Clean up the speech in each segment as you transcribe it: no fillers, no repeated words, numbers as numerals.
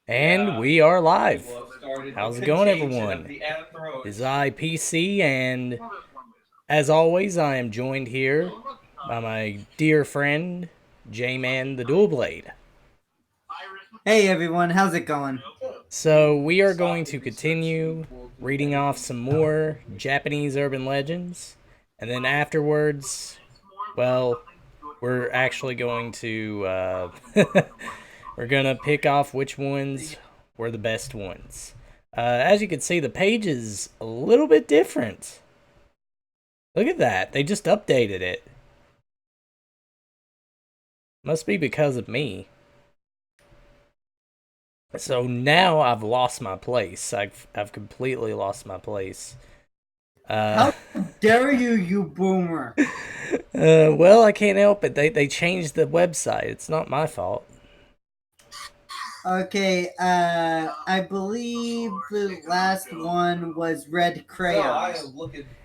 And we are live. How's it going, everyone? It's IPC, and as always, I am joined here by my dear friend, J-Man the Dual Blade. Hey everyone, how's it going? So, we are going to continue reading off some more Japanese urban legends, and then afterwards, well, we're actually going to, we're gonna pick off which ones were the best ones. As you can see, the page is a little bit different. Look at that. They just updated it. Must be because of me. So now I've lost my place. I've completely lost my place. How dare you, you boomer? Well, I can't help it. They changed the website. It's not my fault. Okay, I believe the last one was Red Crayon.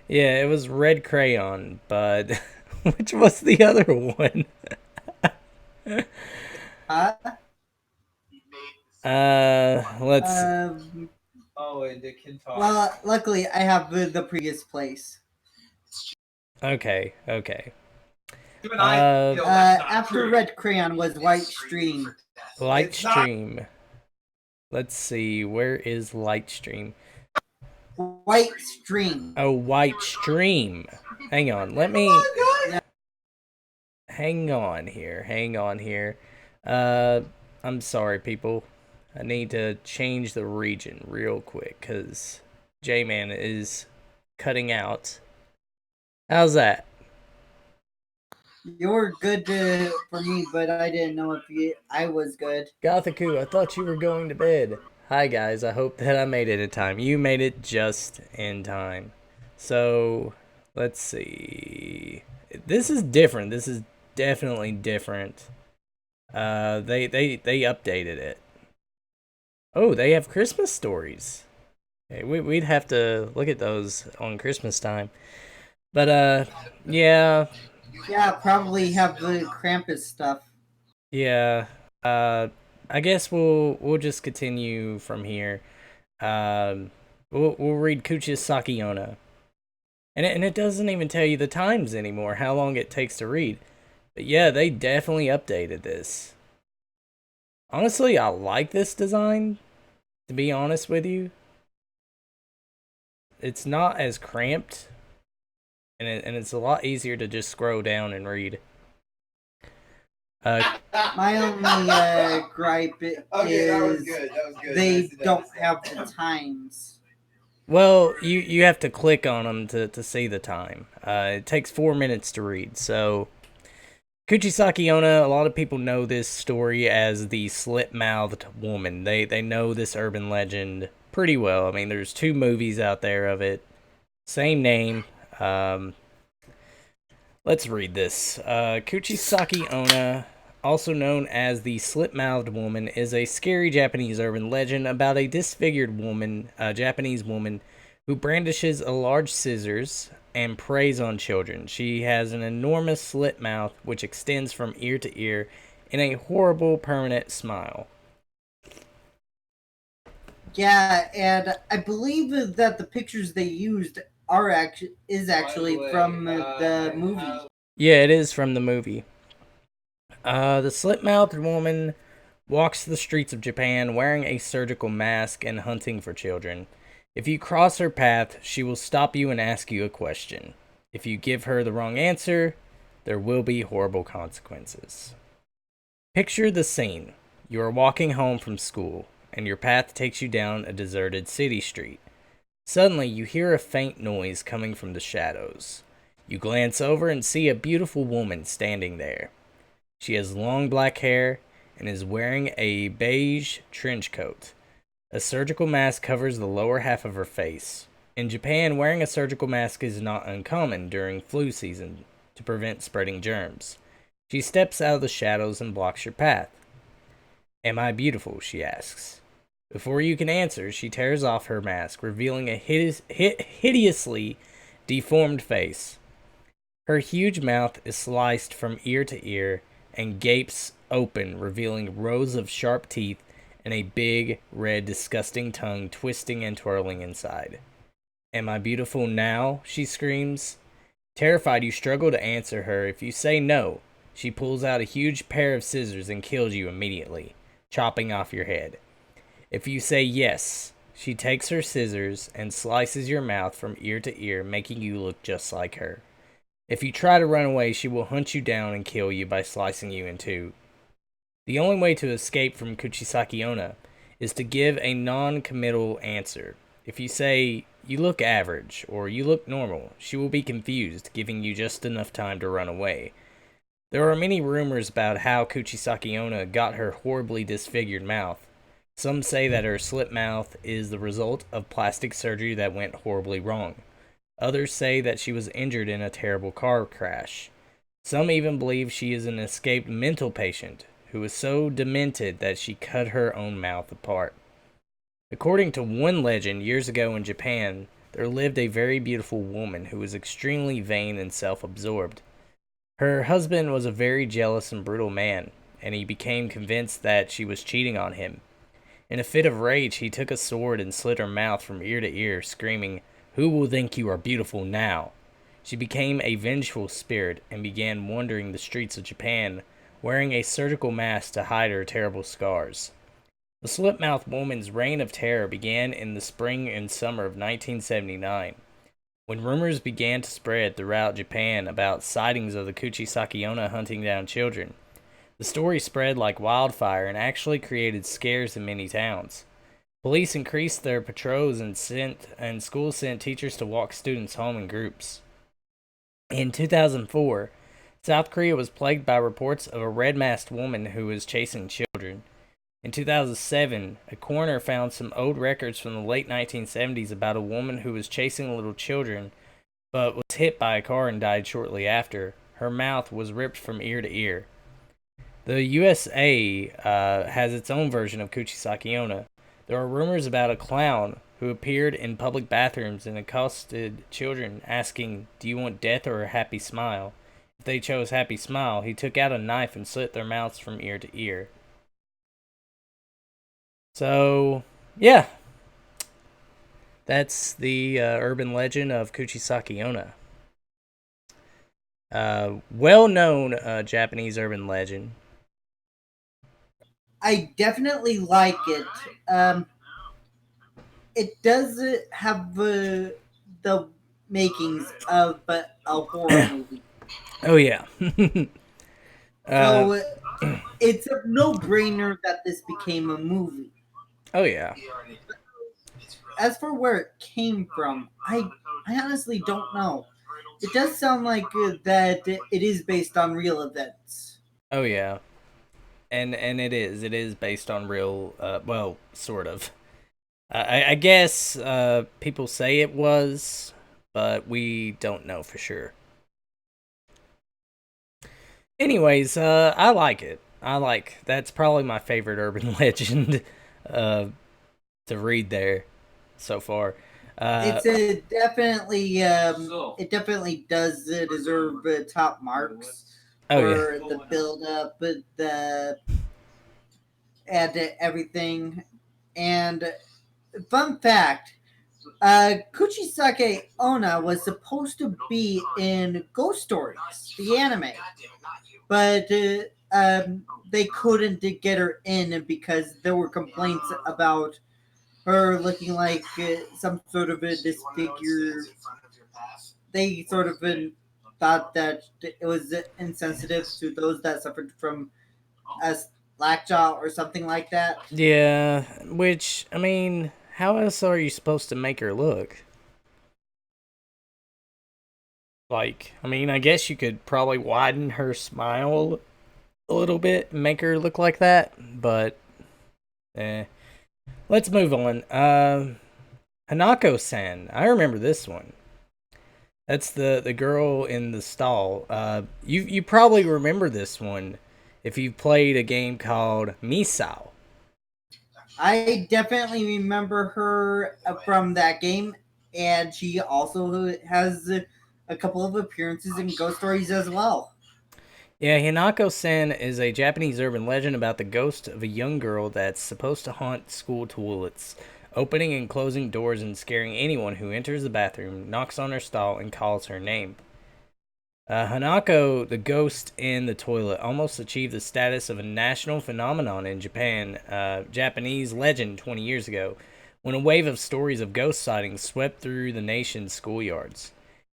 Yeah, it was Red Crayon, but which was the other one? Huh? Let's. Well, luckily I have the previous place. Okay. After Red Crayon was White Stream. Lightstream. Let's see. Where is Lightstream? White Stream. Oh, White Stream. Hang on. Let me. Hang on here. I'm sorry, people. I need to change the region real quick because J-Man is cutting out. How's that? You were good for me, but I didn't know if I was good. Gothiku, I thought you were going to bed. Hi, guys. I hope that I made it in time. You made it just in time. So, let's see. This is different. This is definitely different. They updated it. Oh, they have Christmas stories. Okay, we'd have to look at those on Christmas time. But yeah. Yeah, probably have the Krampus stuff. Yeah. I guess we'll just continue from here. Um, we'll read Kuchisaki Onna. And it doesn't even tell you the times anymore, how long it takes to read. But yeah, they definitely updated this. Honestly, I like this design, to be honest with you. It's not as cramped, and it's a lot easier to just scroll down and read. My only gripe is they don't have the times. Well, you have to click on them to see the time. It takes 4 minutes to read. So, Kuchisaki Onna, a lot of people know this story as the slit-mouthed woman. They know this urban legend pretty well. I mean, there's 2 movies out there of it. Same name. Let's read this. Kuchisaki Onna, also known as the slit-mouthed woman, is a scary Japanese urban legend about a disfigured woman, a Japanese woman, who brandishes a large scissors and preys on children. She has an enormous slit mouth which extends from ear to ear in a horrible permanent smile. Yeah, and I believe that the pictures they used is actually from the movie. Yeah, it is from the movie. The slit-mouthed woman walks the streets of Japan wearing a surgical mask and hunting for children. If you cross her path, she will stop you and ask you a question. If you give her the wrong answer, there will be horrible consequences. Picture the scene. You are walking home from school, and your path takes you down a deserted city street. Suddenly, you hear a faint noise coming from the shadows. You glance over and see a beautiful woman standing there. She has long black hair and is wearing a beige trench coat. A surgical mask covers the lower half of her face. In Japan, wearing a surgical mask is not uncommon during flu season to prevent spreading germs. She steps out of the shadows and blocks your path. Am I beautiful? She asks. Before you can answer, she tears off her mask, revealing a hideously deformed face. Her huge mouth is sliced from ear to ear and gapes open, revealing rows of sharp teeth and a big, red, disgusting tongue twisting and twirling inside. Am I beautiful now? She screams. Terrified, you struggle to answer her. If you say no, she pulls out a huge pair of scissors and kills you immediately, chopping off your head. If you say yes, she takes her scissors and slices your mouth from ear to ear, making you look just like her. If you try to run away, she will hunt you down and kill you by slicing you in two. The only way to escape from Kuchisaki Onna is to give a non-committal answer. If you say, you look average, or you look normal, she will be confused, giving you just enough time to run away. There are many rumors about how Kuchisaki Onna got her horribly disfigured mouth. Some say that her slit mouth is the result of plastic surgery that went horribly wrong. Others say that she was injured in a terrible car crash. Some even believe she is an escaped mental patient who was so demented that she cut her own mouth apart. According to one legend, years ago in Japan, there lived a very beautiful woman who was extremely vain and self-absorbed. Her husband was a very jealous and brutal man, and he became convinced that she was cheating on him. In a fit of rage, he took a sword and slit her mouth from ear to ear, screaming, "Who will think you are beautiful now?" She became a vengeful spirit and began wandering the streets of Japan, wearing a surgical mask to hide her terrible scars. The slit-mouthed woman's reign of terror began in the spring and summer of 1979, when rumors began to spread throughout Japan about sightings of the Kuchisaki Onna hunting down children. The story spread like wildfire and actually created scares in many towns. Police increased their patrols and schools sent teachers to walk students home in groups. In 2004, South Korea was plagued by reports of a red-masked woman who was chasing children. In 2007, a coroner found some old records from the late 1970s about a woman who was chasing little children but was hit by a car and died shortly after. Her mouth was ripped from ear to ear. The USA has its own version of Kuchisaki Onna. There are rumors about a clown who appeared in public bathrooms and accosted children, asking, "Do you want death or a happy smile?" If they chose happy smile, he took out a knife and slit their mouths from ear to ear. So, yeah, that's the urban legend of Kuchisaki Onna. Well-known Japanese urban legend. I definitely like it. It does have the makings of a horror movie. Oh yeah. So it's a no-brainer that this became a movie. Oh yeah. As for where it came from, I honestly don't know. It does sound like that it is based on real events. Oh yeah. And it is. It is based on real. Well, sort of. I guess people say it was, but we don't know for sure. Anyways, I like it. That's probably my favorite urban legend to read there so far. It's a definitely it definitely does deserve top marks Oh yeah. for the build up, the and everything. And fun fact, Kuchisake Onna was supposed to be in Ghost Stories, the anime, but they couldn't get her in because there were complaints about her looking like some sort of a disfigure. They sort of thought that it was insensitive to those that suffered from as slackjaw or something like that. Yeah, which I mean, how else are you supposed to make her look? Like, I mean, I guess you could probably widen her smile a little bit and make her look like that, but eh. Let's move on. Hanako-san. I remember this one. That's the girl in the stall. You probably remember this one if you've played a game called Misao. I definitely remember her from that game, and she also has a couple of appearances in Ghost Stories as well. Yeah, Hinako-sen is a Japanese urban legend about the ghost of a young girl that's supposed to haunt school toilets, opening and closing doors and scaring anyone who enters the bathroom, knocks on her stall, and calls her name. Hanako, the ghost in the toilet, almost achieved the status of a national phenomenon in Japan, Japanese legend 20 years ago, when a wave of stories of ghost sightings swept through the nation's schoolyards.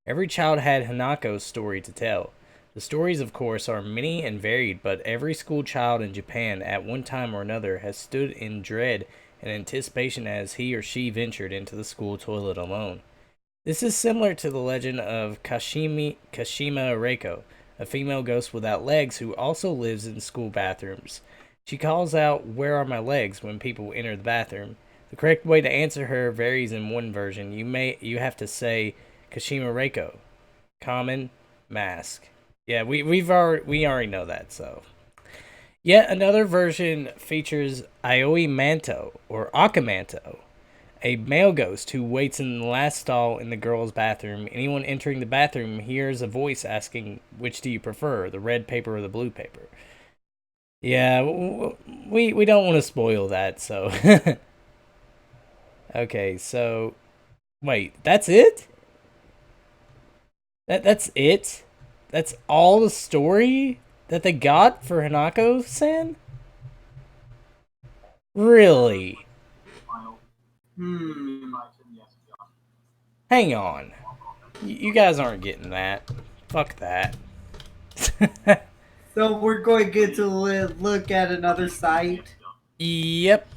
Every child had Hanako's story to tell. The stories, of course, are many and varied, but every school child in Japan at one time or another has stood in dread and anticipation as he or she ventured into the school toilet alone. This is similar to the legend of Kashima Reiko, a female ghost without legs who also lives in school bathrooms. She calls out, "Where are my legs?" when people enter the bathroom. The correct way to answer her varies in one version. You have to say Kashima Reiko. Common, mask. Yeah, we already know that, so. Yet another version features Aoi Manto or Akamanto, a male ghost who waits in the last stall in the girls' bathroom. Anyone entering the bathroom hears a voice asking, "Which do you prefer, the red paper or the blue paper?" Yeah, we don't want to spoil that, so. Okay, so wait, that's it? That's it? That's all the story that they got for Hanako-san? Really? Hmm. Hang on. You guys aren't getting that. Fuck that. So we're going to get to look at another site. Yep.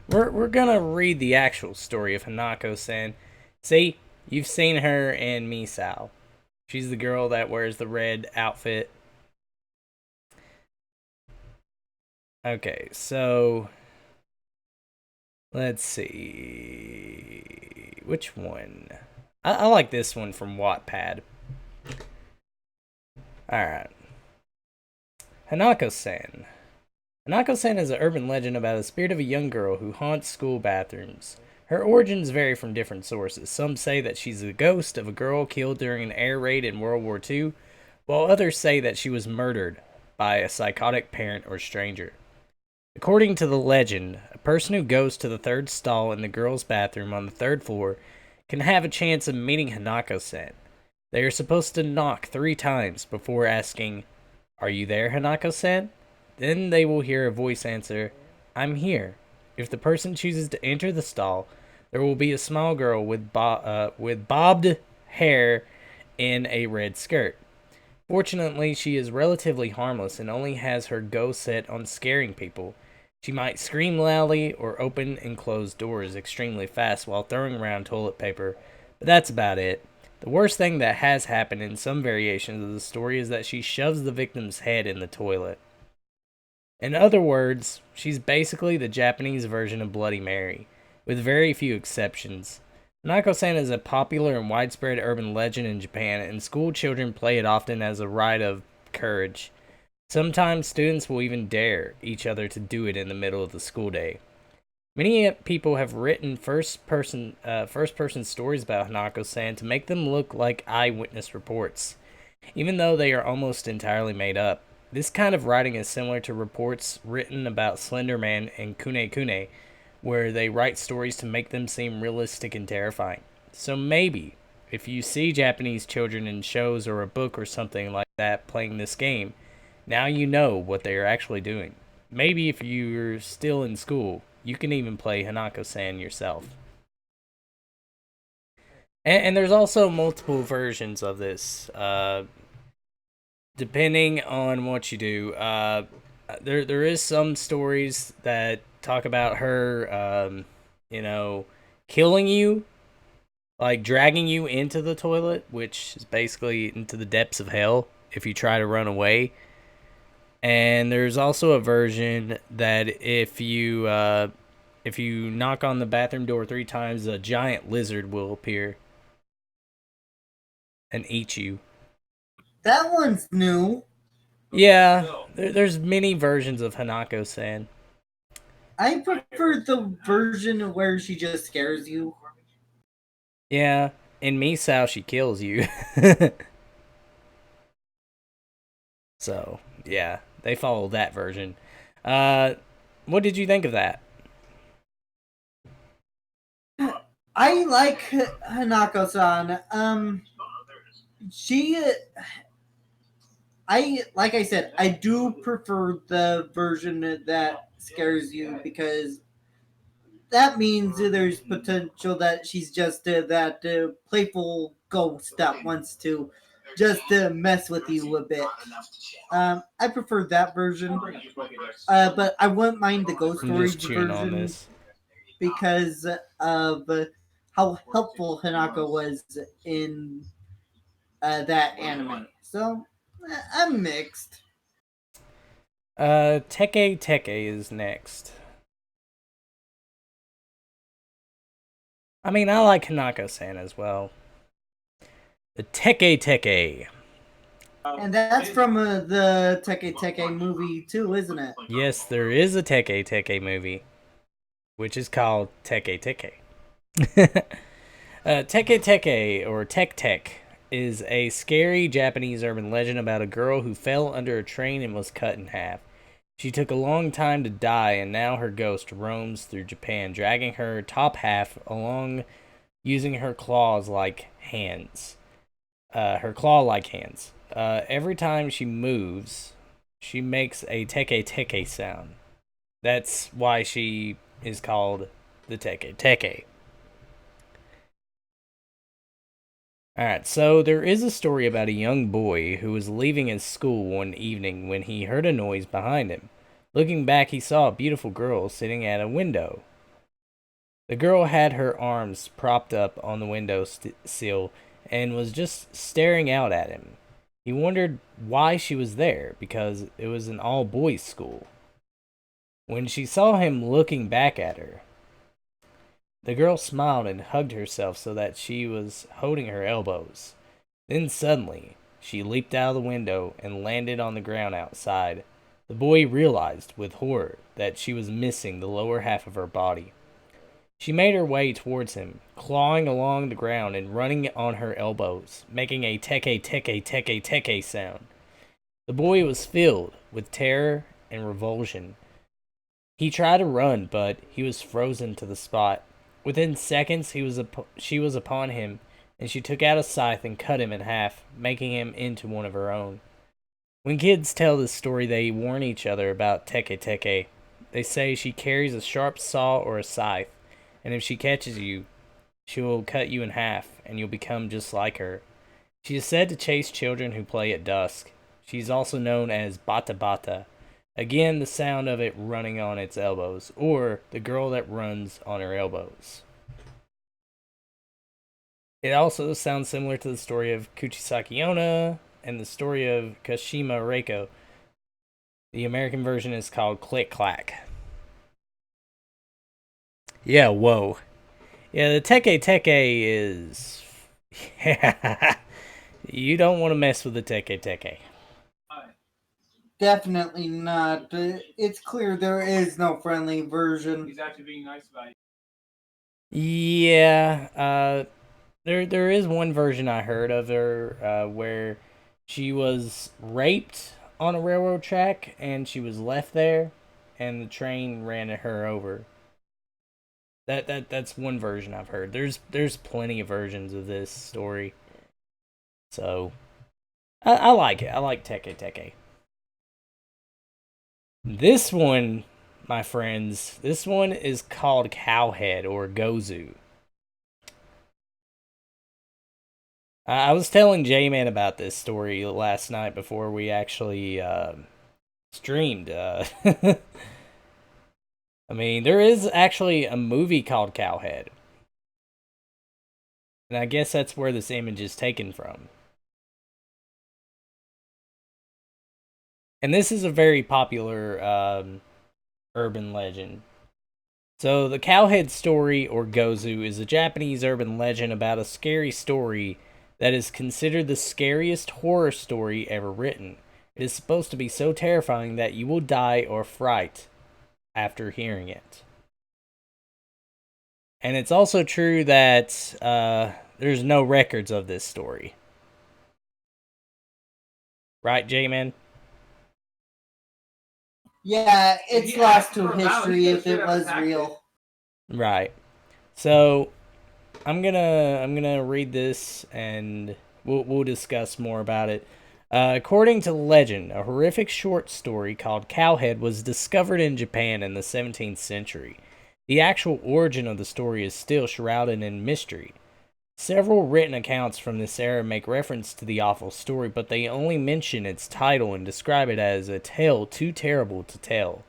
We're gonna read the actual story of Hanako-san. See, you've seen her in Misao. She's the girl that wears the red outfit. Okay, so let's see. Which one? I like this one from Wattpad. Alright. Hanako-san. Hanako-san is an urban legend about the spirit of a young girl who haunts school bathrooms. Her origins vary from different sources. Some say that she's a ghost of a girl killed during an air raid in World War II, while others say that she was murdered by a psychotic parent or stranger. According to the legend, a person who goes to the third stall in the girls' bathroom on the third floor can have a chance of meeting Hanako-san. They are supposed to knock 3 times before asking, "Are you there, Hanako-san?" Then they will hear a voice answer, "I'm here." If the person chooses to enter the stall, there will be a small girl with bobbed hair in a red skirt. Fortunately, she is relatively harmless and only has her go set on scaring people. She might scream loudly or open and close doors extremely fast while throwing around toilet paper, but that's about it. The worst thing that has happened in some variations of the story is that she shoves the victim's head in the toilet. In other words, she's basically the Japanese version of Bloody Mary, with very few exceptions. Hanako-san is a popular and widespread urban legend in Japan, and school children play it often as a rite of courage. Sometimes students will even dare each other to do it in the middle of the school day. Many people have written first person stories about Hanako-san to make them look like eyewitness reports, even though they are almost entirely made up. This kind of writing is similar to reports written about Slender Man and Kune Kune, where they write stories to make them seem realistic and terrifying. So maybe, if you see Japanese children in shows or a book or something like that playing this game, now you know what they are actually doing. Maybe if you're still in school, you can even play Hanako-san yourself. And there's also multiple versions of this. Depending on what you do. There is some stories that talk about her, you know, killing you, like dragging you into the toilet, which is basically into the depths of hell if you try to run away. And there's also a version that if you knock on the bathroom door 3 times, a giant lizard will appear and eat you. That one's new. Yeah, there's many versions of Hanako-san. I prefer the version where she just scares you. Yeah, in Misao, she kills you. So, yeah, they follow that version. What did you think of that? I like Hanako-san. She, like I said, I do prefer the version that scares you because that means there's potential that she's just that playful ghost that wants to just mess with you a bit. I prefer that version, but I wouldn't mind the Ghost I'm just Stories chewing on version this. because of how helpful Hanako was in that anime. So I'm mixed. Teke Teke is next. I mean, I like Hanako-san as well. The Teke Teke. And that's from the Teke Teke movie too, isn't it? Yes, there is a Teke Teke movie, which is called Teke Teke. Teke Teke, or Tek Tek, is a scary Japanese urban legend about a girl who fell under a train and was cut in half. She took a long time to die, and now her ghost roams through Japan, dragging her top half along using her claws like hands. Her claw-like hands. Every time she moves, she makes a teke teke sound. That's why she is called the teke teke. Alright, so there is a story about a young boy who was leaving his school one evening when he heard a noise behind him. Looking back, he saw a beautiful girl sitting at a window. The girl had her arms propped up on the window sill and was just staring out at him. He wondered why she was there, because it was an all-boys school. When she saw him looking back at her, the girl smiled and hugged herself so that she was holding her elbows. Then suddenly, she leaped out of the window and landed on the ground outside. The boy realized with horror that she was missing the lower half of her body. She made her way towards him, clawing along the ground and running on her elbows, making a teke teke teke teke sound. The boy was filled with terror and revulsion. He tried to run, but he was frozen to the spot. Within seconds, she was upon him, and she took out a scythe and cut him in half, making him into one of her own. When kids tell this story, they warn each other about Teke Teke. They say she carries a sharp saw or a scythe, and if she catches you, she will cut you in half, and you'll become just like her. She is said to chase children who play at dusk. She is also known as Bata Bata. Again, the sound of it running on its elbows, or the girl that runs on her elbows. It also sounds similar to the story of Kuchisaki Onna and the story of Kashima Reiko. The American version is called Click Clack. Yeah, whoa. Yeah, the Teke Teke is... Yeah. You don't want to mess with the Teke Teke. Definitely not. It's clear there is no friendly version. He's actually being nice about it. Yeah, there is one version I heard of her where she was raped on a railroad track and she was left there, and the train ran her over. That's one version I've heard. There's plenty of versions of this story, so I like it. I like Teke Teke. This one, my friends, this one is called Cowhead or Gozu. I was telling J-Man about this story last night before we actually streamed. I mean, there is actually a movie called Cowhead. And I guess that's where this image is taken from. And this is a very popular urban legend. So, the Cowhead story, or Gozu, is a Japanese urban legend about a scary story that is considered the scariest horror story ever written. It is supposed to be so terrifying that you will die or fright after hearing it. And it's also true that there's no records of this story. Right, J-Man? Yeah, it's He lost asked to for a vow, history he if should it have was attacked real. Right. So I'm gonna read this and we'll discuss more about it. According to legend, a horrific short story called Cowhead was discovered in Japan in the 17th century. The actual origin of the story is still shrouded in mystery. Several written accounts from this era make reference to the awful story, but they only mention its title and describe it as a tale too terrible to tell.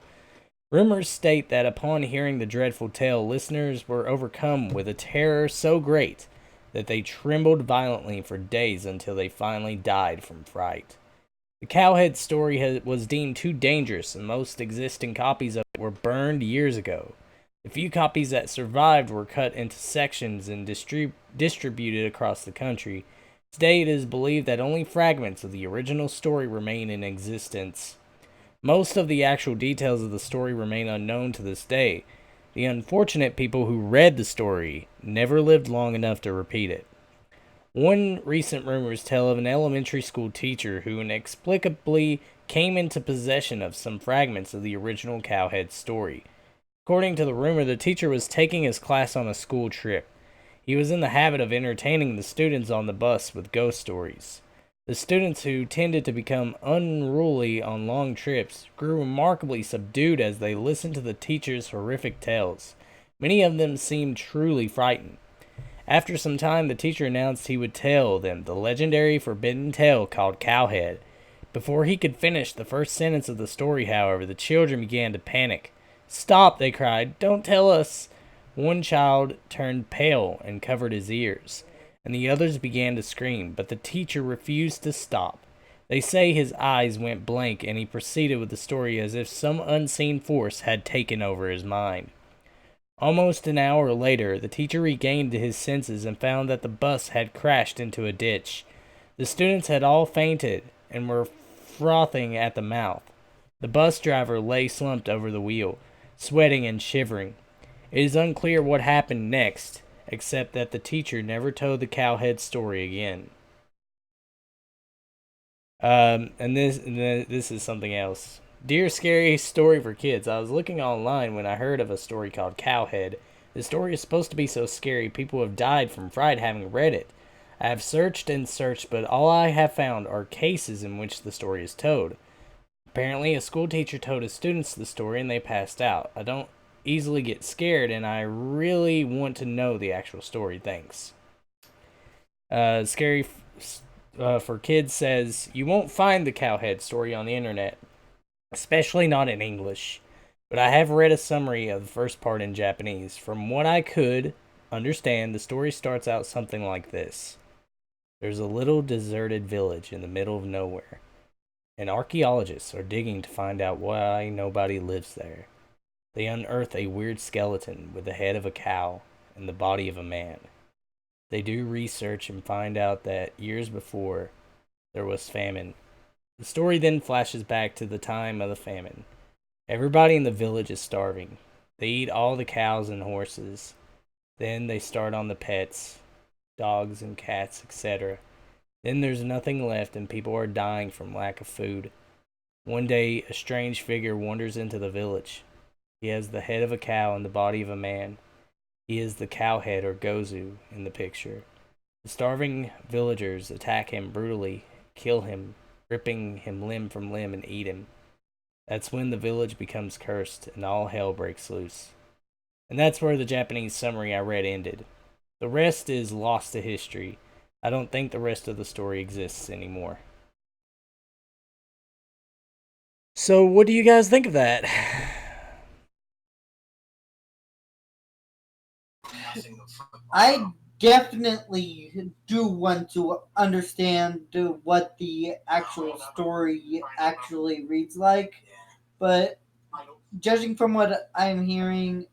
Rumors state that upon hearing the dreadful tale, listeners were overcome with a terror so great that they trembled violently for days until they finally died from fright. The Cowhead story was deemed too dangerous, and most existing copies of it were burned years ago. The few copies that survived were cut into sections and distributed across the country. Today, it is believed that only fragments of the original story remain in existence. Most of the actual details of the story remain unknown to this day. The unfortunate people who read the story never lived long enough to repeat it. One recent rumors tell of an elementary school teacher who inexplicably came into possession of some fragments of the original Cowhead story. According to the rumor, the teacher was taking his class on a school trip. He was in the habit of entertaining the students on the bus with ghost stories. The students, who tended to become unruly on long trips, grew remarkably subdued as they listened to the teacher's horrific tales. Many of them seemed truly frightened. After some time, the teacher announced he would tell them the legendary forbidden tale called Cowhead. Before he could finish the first sentence of the story, however, the children began to panic. "Stop!" they cried. "Don't tell us!" One child turned pale and covered his ears, and the others began to scream, but the teacher refused to stop. They say his eyes went blank and he proceeded with the story as if some unseen force had taken over his mind. Almost an hour later, the teacher regained his senses and found that the bus had crashed into a ditch. The students had all fainted and were frothing at the mouth. The bus driver lay slumped over the wheel, sweating and shivering. It is unclear what happened next, except that the teacher never told the Cowhead story again. And this is something else. Dear Scary Story for Kids. I was looking online when I heard of a story called Cowhead. The story is supposed to be so scary people have died from fright having read it. I have searched and searched, but all I have found are cases in which the story is told. Apparently, a school teacher told his students the story and they passed out. I don't easily get scared, and I really want to know the actual story. Thanks. Scary for Kids says, "You won't find the Cowhead story on the internet, especially not in English. But I have read a summary of the first part in Japanese. From what I could understand, the story starts out something like this. There's a little deserted village in the middle of nowhere, and archaeologists are digging to find out why nobody lives there. They unearth a weird skeleton with the head of a cow and the body of a man. They do research and find out that years before, there was famine. The story then flashes back to the time of the famine. Everybody in the village is starving. They eat all the cows and horses. Then they start on the pets, dogs and cats, etc. Then there's nothing left and people are dying from lack of food. One day, a strange figure wanders into the village. He has the head of a cow and the body of a man. He is the Cowhead, or Gozu, in the picture. The starving villagers attack him brutally, kill him, ripping him limb from limb, and eat him. That's when the village becomes cursed and all hell breaks loose." And that's where the Japanese summary I read ended. The rest is lost to history. I don't think the rest of the story exists anymore. So, what do you guys think of that? I definitely do want to understand what the actual story actually reads like, but judging from what I'm hearing,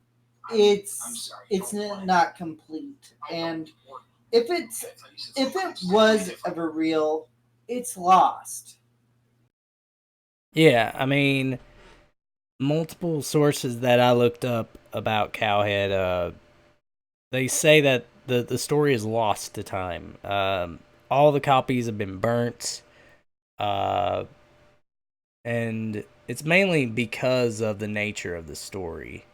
it's not complete. And if it was ever real, it's lost. Yeah, I mean, multiple sources that I looked up about Cowhead, they say that the story is lost to time. All the copies have been burnt, uh, and it's mainly because of the nature of the story,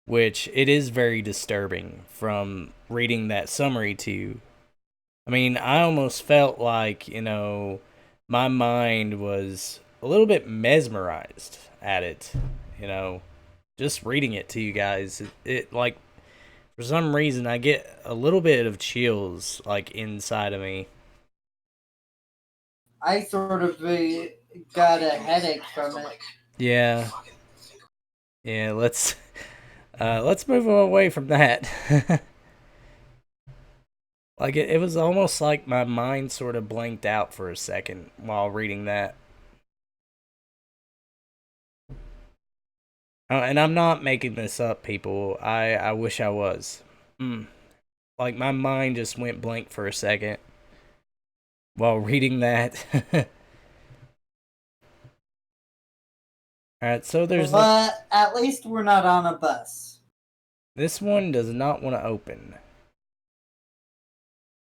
which it is very disturbing from reading that summary to you. I mean, I almost felt like, my mind was a little bit mesmerized at it, you know, just reading it to you guys. It like, for some reason, I get a little bit of chills, like, inside of me. I sort of got a headache from it. Yeah, yeah, let's move away from that. Like, it was almost like my mind sort of blanked out for a second while reading that. And I'm not making this up, people. I wish I was. Mm. Like, my mind just went blank for a second while reading that. Alright, so But at least we're not on a bus. This one does not want to open.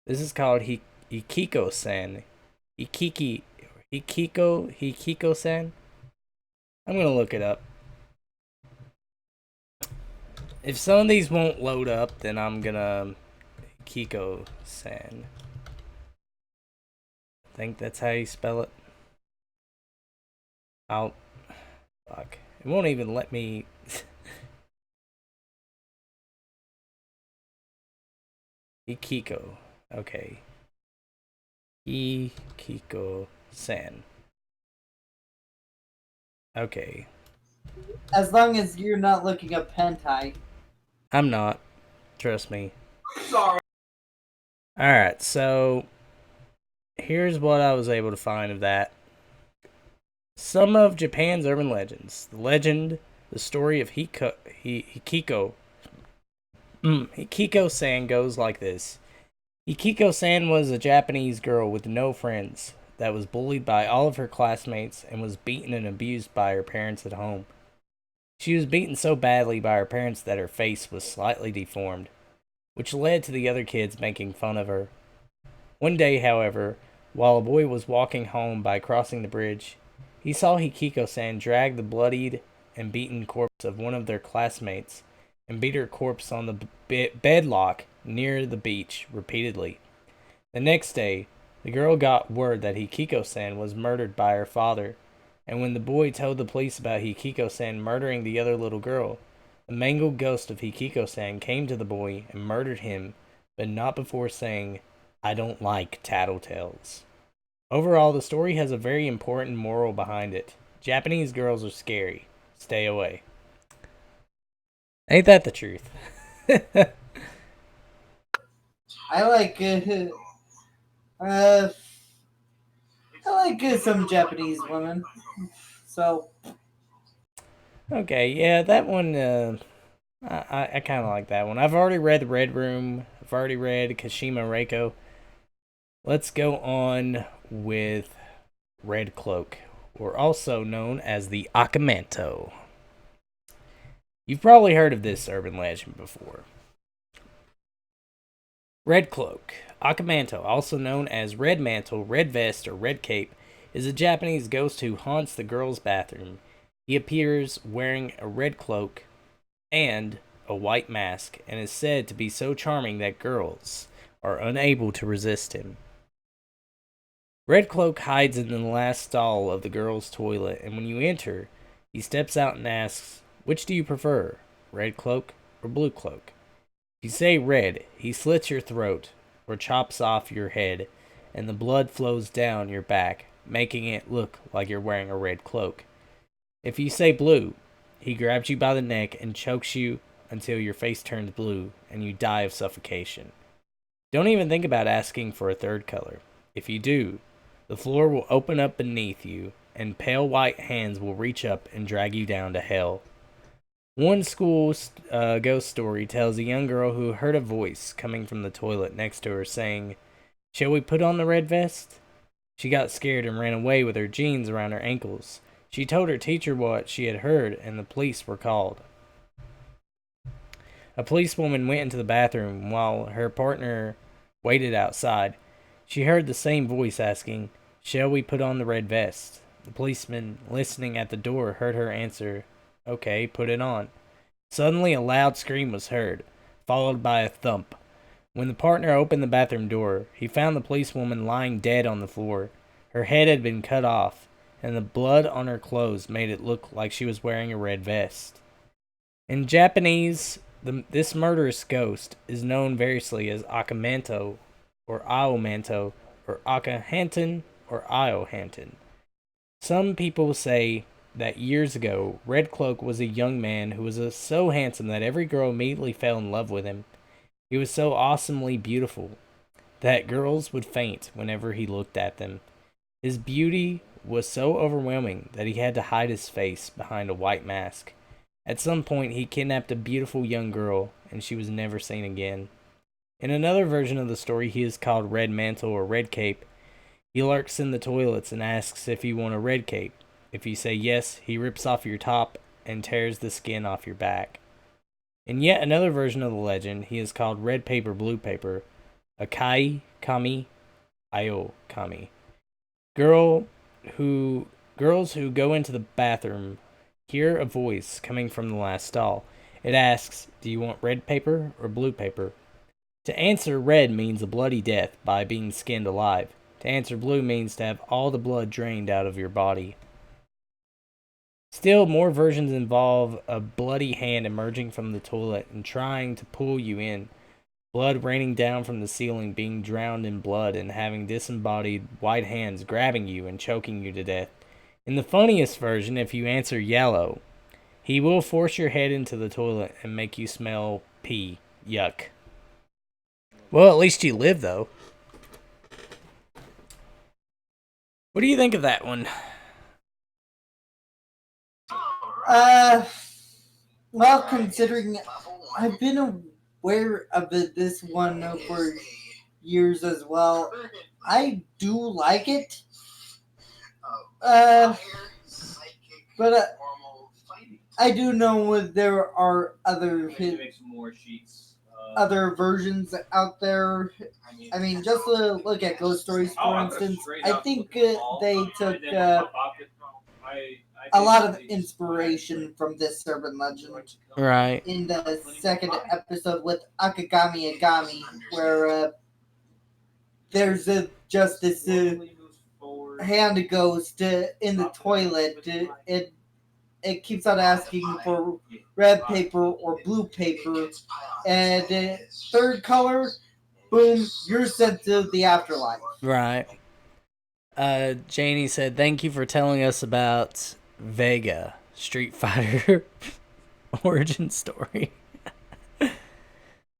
This is called Hikiko-san. Hikiko-san? I'm gonna look it up. If some of these won't load up, then I'm gonna Kiko-san. I think that's how you spell it. Fuck. It won't even let me. Ikiko. Okay. Ikiko-san. Okay. As long as you're not looking up hentai. I'm not. Trust me. Sorry. Alright, so here's what I was able to find of that. Some of Japan's urban legends. The story of Hikiko. Hikiko-san goes like this. Hikiko-san was a Japanese girl with no friends that was bullied by all of her classmates and was beaten and abused by her parents at home. She was beaten so badly by her parents that her face was slightly deformed, which led to the other kids making fun of her. One day, however, while a boy was walking home by crossing the bridge, he saw Hikiko-san drag the bloodied and beaten corpse of one of their classmates and beat her corpse on the bedlock near the beach repeatedly. The next day, the girl got word that Hikiko-san was murdered by her father, and when the boy told the police about Hikiko-san murdering the other little girl, the mangled ghost of Hikiko-san came to the boy and murdered him, but not before saying, "I don't like tattletales." Overall, the story has a very important moral behind it. Japanese girls are scary. Stay away. Ain't that the truth? I like some Japanese women. So Okay, yeah, that one, I kind of like that one. I've already read The Red Room. I've already read Kashima Reiko. Let's go on with Red Cloak, or also known as the Akamanto. You've probably heard of this urban legend before. Red Cloak, Akamanto, also known as Red Mantle, Red Vest, or Red Cape, is a Japanese ghost who haunts the girls' bathroom. He appears wearing a red cloak and a white mask, and is said to be so charming that girls are unable to resist him. Red Cloak hides in the last stall of the girls' toilet, and when you enter, he steps out and asks, "Which do you prefer, Red Cloak or Blue Cloak?" If you say red, he slits your throat or chops off your head, and the blood flows down your back, making it look like you're wearing a red cloak. If you say blue, he grabs you by the neck and chokes you until your face turns blue and you die of suffocation. Don't even think about asking for a third color. If you do, the floor will open up beneath you, and pale white hands will reach up and drag you down to hell. One school ghost story tells a young girl who heard a voice coming from the toilet next to her saying, "Shall we put on the red vest?" She got scared and ran away with her jeans around her ankles. She told her teacher what she had heard, and the police were called. A policewoman went into the bathroom while her partner waited outside. She heard the same voice asking, Shall we put on the red vest? The policeman, listening at the door, heard her answer, Okay, put it on. Suddenly a loud scream was heard, followed by a thump. When the partner opened the bathroom door, he found the policewoman lying dead on the floor. Her head had been cut off, and the blood on her clothes made it look like she was wearing a red vest. In Japanese, this murderous ghost is known variously as Akamanto, or Aomanto, or Akahanton, or Iohanton. Some people say that years ago, Red Cloak was a young man who was so handsome that every girl immediately fell in love with him. He was so awesomely beautiful that girls would faint whenever he looked at them. His beauty was so overwhelming that he had to hide his face behind a white mask. At some point, he kidnapped a beautiful young girl, and she was never seen again. In another version of the story, he is called Red Mantle or Red Cape. He lurks in the toilets and asks if you want a red cape. If you say yes, he rips off your top and tears the skin off your back. In yet another version of the legend, he is called Red Paper, Blue Paper, Akai Kami, Ayo Kami. Girls who go into the bathroom hear a voice coming from the last stall. It asks, do you want red paper or blue paper? To answer red means a bloody death by being skinned alive. To answer blue means to have all the blood drained out of your body. Still, more versions involve a bloody hand emerging from the toilet and trying to pull you in. Blood raining down from the ceiling, being drowned in blood, and having disembodied white hands grabbing you and choking you to death. In the funniest version, if you answer yellow, he will force your head into the toilet and make you smell pee. Yuck. Well, at least you live, though. What do you think of that one? Well, considering I've been aware of this one for years as well, I do like it. But I do know there are other versions out there. I mean, just look at Ghost Stories, for instance. I think they took a lot of inspiration from this urban legend. Right. In the second episode with Akagami Agami, where there's just this hand ghost in the toilet. It keeps on asking for red paper or blue paper, and third color, boom, you're sent to the afterlife. Right. Janie said, thank you for telling us about Vega, Street Fighter origin story.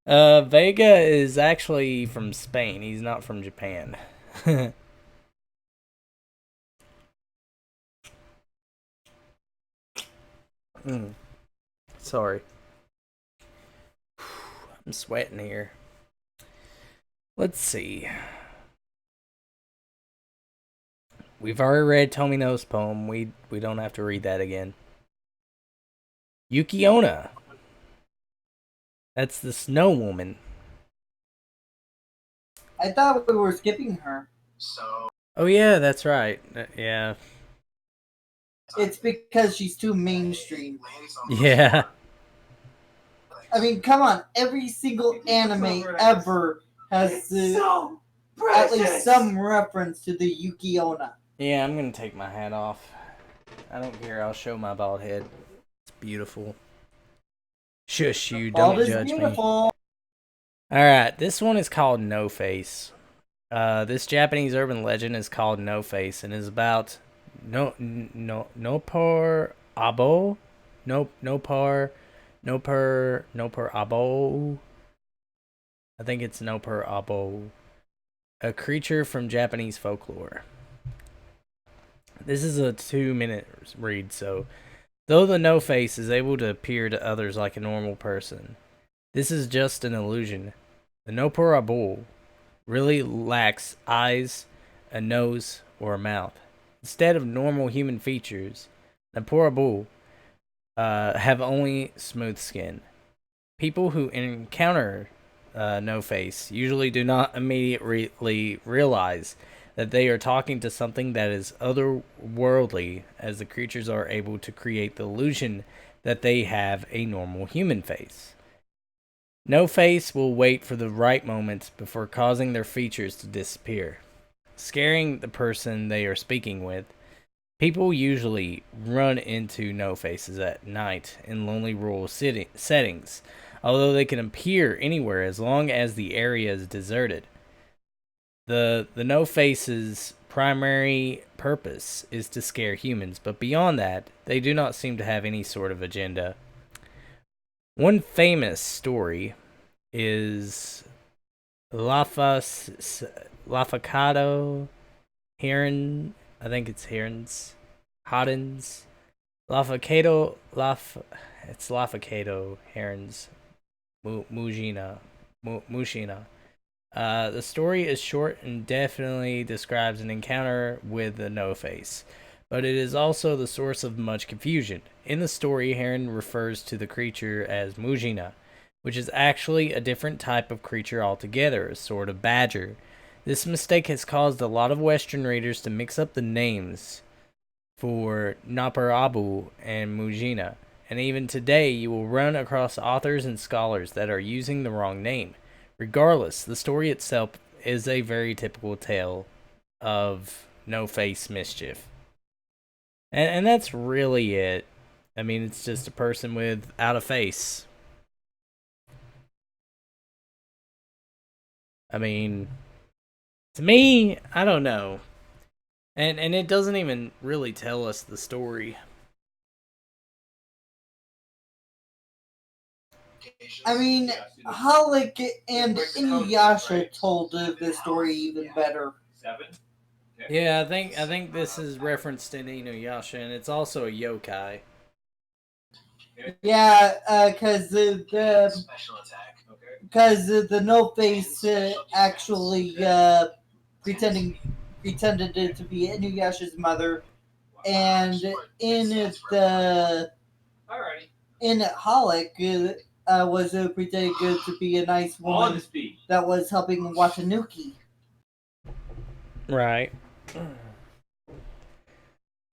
Vega is actually from Spain. He's not from Japan. Sorry. I'm sweating here. Let's see. We've already read Tomino's poem. We don't have to read that again. Yuki Onna. That's the Snow Woman. I thought we were skipping her. Oh yeah, that's right. Yeah. It's because she's too mainstream. Yeah. I mean, come on. Every single anime ever has at least some reference to the Yuki Onna. Yeah, I'm gonna take my hat off. I don't care. I'll show my bald head. It's beautiful. Shush, you don't judge beautiful. Me. Alright, this one is called No Face. This Japanese urban legend is called No Face and is about Nopar Abo. Nopar Abo. I think it's Nopar Abo. A creature from Japanese folklore. This is a 2-minute read, so though the No Face is able to appear to others like a normal person, this is just an illusion. The Nopar Abo really lacks eyes, a nose, or a mouth. Instead of normal human features, the Nopar Abo have only smooth skin. People who encounter No Face usually do not immediately realize that they are talking to something that is otherworldly, as the creatures are able to create the illusion that they have a normal human face. No face will wait for the right moment before causing their features to disappear, scaring the person they are speaking with. People usually run into no faces at night in lonely rural settings, although they can appear anywhere as long as the area is deserted. The no faces' primary purpose is to scare humans, but beyond that, they do not seem to have any sort of agenda. One famous story is Lafacado Heron. I think it's Herons. Hoddens. It's Lafacado Herons. Mushina. The story is short and definitely describes an encounter with the No Face, but it is also the source of much confusion. In the story, Heron refers to the creature as Mujina, which is actually a different type of creature altogether, a sort of badger. This mistake has caused a lot of Western readers to mix up the names for Naparabu and Mujina, and even today you will run across authors and scholars that are using the wrong name. Regardless, the story itself is a very typical tale of no face mischief. And that's really it. I mean, it's just a person without a face. I mean, to me, I don't know. And it doesn't even really tell us the story. I mean, Halleck and Inuyasha told the story even better. Yeah, I think this is referenced in Inuyasha, and it's also a yokai. Yeah, because the no face actually pretending pretended it to be Inuyasha's mother, and the in Halleck was pretending to be a nice woman that was helping Watanuki. Right.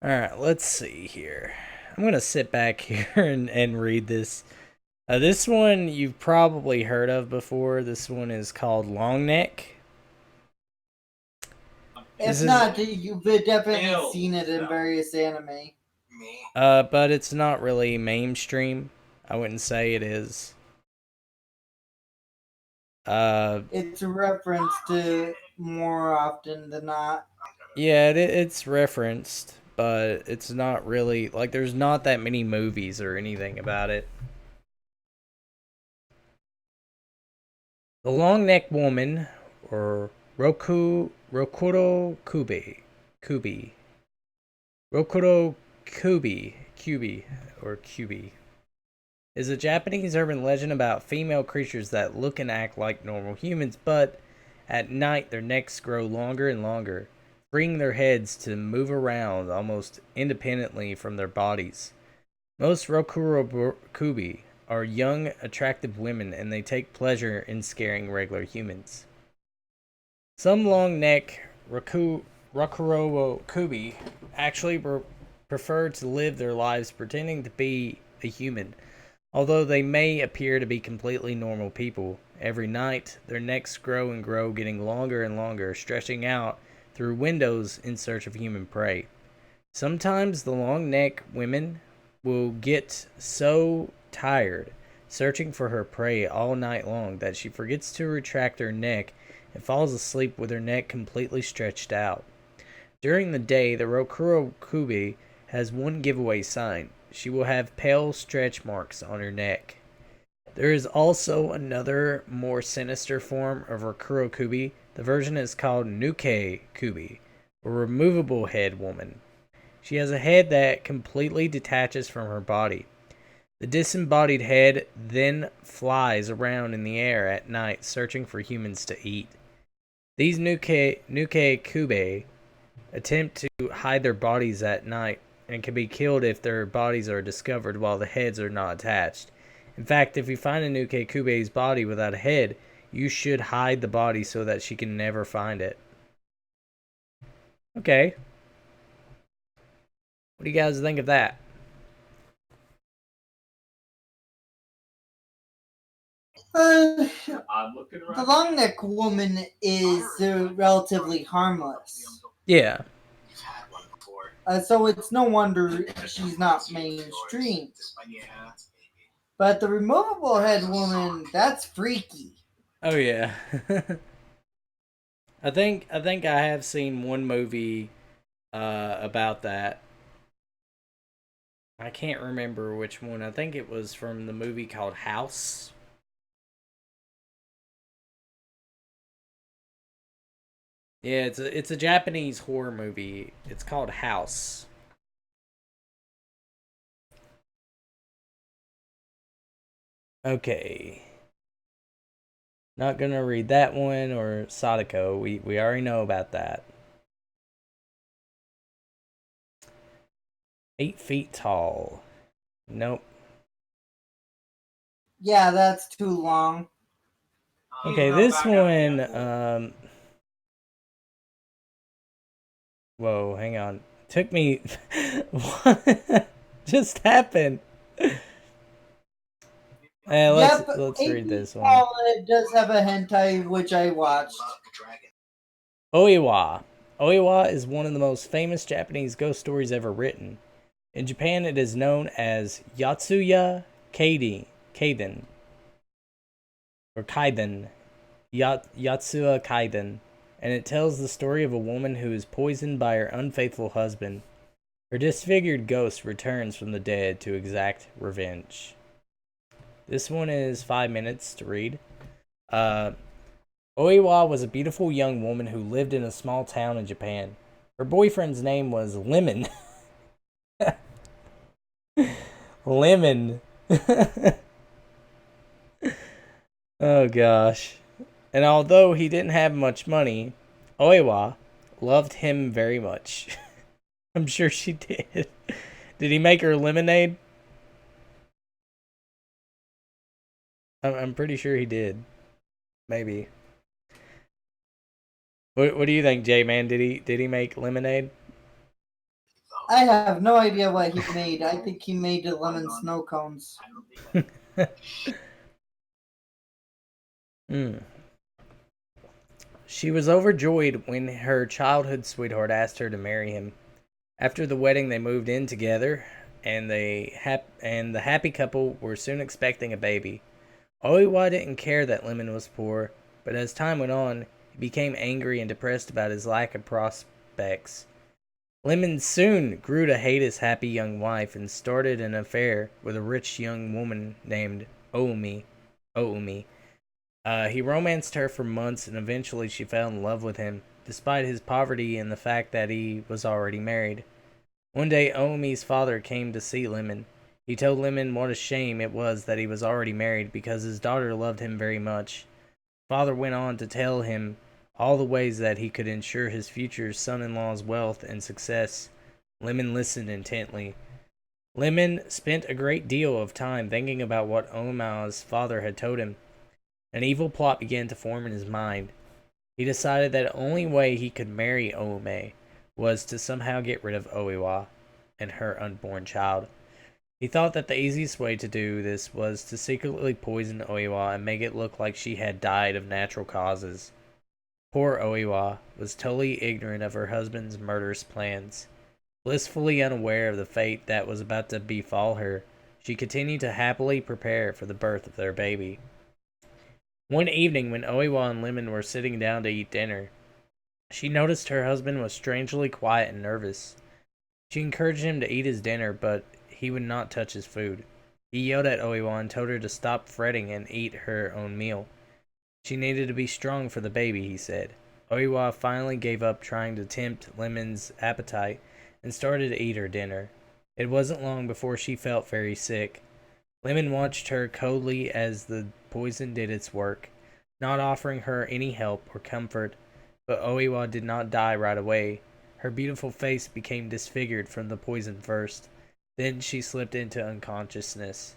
Alright, let's see here. I'm going to sit back here and read this. This one you've probably heard of before. This one is called Long Neck. If not, you've definitely seen it in various anime. But it's not really mainstream. I wouldn't say it is. It's referenced more often than not. Yeah, it's referenced, but it's not really like there's not that many movies or anything about it. The Long Neck Woman, or Rokuro Kubi, Rokuro Kubi, is a Japanese urban legend about female creatures that look and act like normal humans, but at night their necks grow longer and longer, freeing their heads to move around almost independently from their bodies. Most Rokuro Kubi are young, attractive women, and they take pleasure in scaring regular humans. Some long neck Rokuro Kubi actually prefer to live their lives pretending to be a human. Although they may appear to be completely normal people, every night their necks grow and grow, getting longer and longer, stretching out through windows in search of human prey. Sometimes the long neck women will get so tired searching for her prey all night long that she forgets to retract her neck and falls asleep with her neck completely stretched out. During the day, the Rokuro Kubi has one giveaway sign. She will have pale stretch marks on her neck. There is also another, more sinister form of Rokuro Kubi. The version is called Nuke Kubi, a removable head woman. She has a head that completely detaches from her body. The disembodied head then flies around in the air at night searching for humans to eat. These Nuke Kubi attempt to hide their bodies at night and can be killed if their bodies are discovered while the heads are not attached. In fact, if you find a Nuke Kubi's body without a head, you should hide the body so that she can never find it. Okay. What do you guys think of that? The long neck woman is relatively harmless. Yeah. So it's no wonder she's not mainstream. But the removable head woman, that's freaky. Oh yeah. I think I have seen one movie about that. I can't remember which one. I think it was from the movie called House. Yeah, it's a Japanese horror movie. It's called House. Okay. Not gonna read that one or Sadako. We already know about that. 8 feet tall. Nope. Yeah, that's too long. Okay, this one. Whoa, hang on. Took me. What just happened? Yep, Let's read 8 feet this one. tall. It does have a hentai which I watched. Oiwa. Oiwa is one of the most famous Japanese ghost stories ever written. In Japan, it is known as Yatsuya Kaiden, or Kaiden, Yatsuya Kaiden, and it tells the story of a woman who is poisoned by her unfaithful husband. Her disfigured ghost returns from the dead to exact revenge. This one is 5 minutes to read. Oiwa was a beautiful young woman who lived in a small town in Japan. Her boyfriend's name was Lemon. Lemon. Oh gosh. And although he didn't have much money, Oiwa loved him very much. I'm sure she did. Did he make her lemonade? I'm pretty sure he did. Maybe. What do you think, Jay man? Did he make lemonade? I have no idea what he made. I think he made the lemon snow cones. Hmm. She was overjoyed when her childhood sweetheart asked her to marry him. After the wedding, they moved in together, and the happy couple were soon expecting a baby. Oiwa didn't care that Lemon was poor, but as time went on, he became angry and depressed about his lack of prospects. Lemon soon grew to hate his happy young wife and started an affair with a rich young woman named Oumi. Oumi. He romanced her for months and eventually she fell in love with him, despite his poverty and the fact that he was already married. One day, Oumi's father came to see Lemon. He told Lemon what a shame it was that he was already married because his daughter loved him very much. Father went on to tell him all the ways that he could ensure his future son-in-law's wealth and success. Lemon listened intently. Lemon spent a great deal of time thinking about what Oumi's father had told him. An evil plot began to form in his mind. He decided that the only way he could marry Oumi was to somehow get rid of Oiwa and her unborn child. He thought that the easiest way to do this was to secretly poison Oiwa and make it look like she had died of natural causes. Poor Oiwa was totally ignorant of her husband's murderous plans. Blissfully unaware of the fate that was about to befall her, she continued to happily prepare for the birth of their baby. One evening, when Oiwa and Lemon were sitting down to eat dinner, she noticed her husband was strangely quiet and nervous. She encouraged him to eat his dinner, but he would not touch his food. He yelled at Oiwa and told her to stop fretting and eat her own meal. She needed to be strong for the baby, he said. Oiwa finally gave up trying to tempt Lemon's appetite and started to eat her dinner. It wasn't long before she felt very sick. Lemon watched her coldly as the poison did its work, not offering her any help or comfort, but Oiwa did not die right away. Her beautiful face became disfigured from the poison first. Then she slipped into unconsciousness.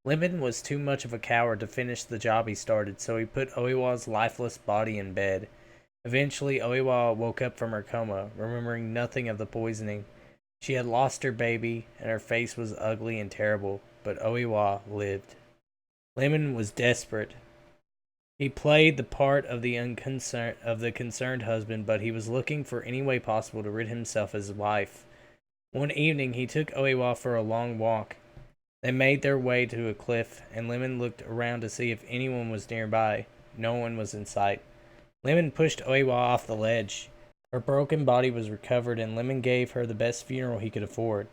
Lemon was too much of a coward to finish the job he started, so he put Oiwa's lifeless body in bed. Eventually, Oiwa woke up from her coma, remembering nothing of the poisoning. She had lost her baby, and her face was ugly and terrible, but Oiwa lived. Lemon was desperate. He played the part of the concerned husband, but he was looking for any way possible to rid himself of his wife. One evening, he took Oiwa for a long walk. They made their way to a cliff, and Lemon looked around to see if anyone was nearby. No one was in sight. Lemon pushed Oiwa off the ledge. Her broken body was recovered, and Lemon gave her the best funeral he could afford,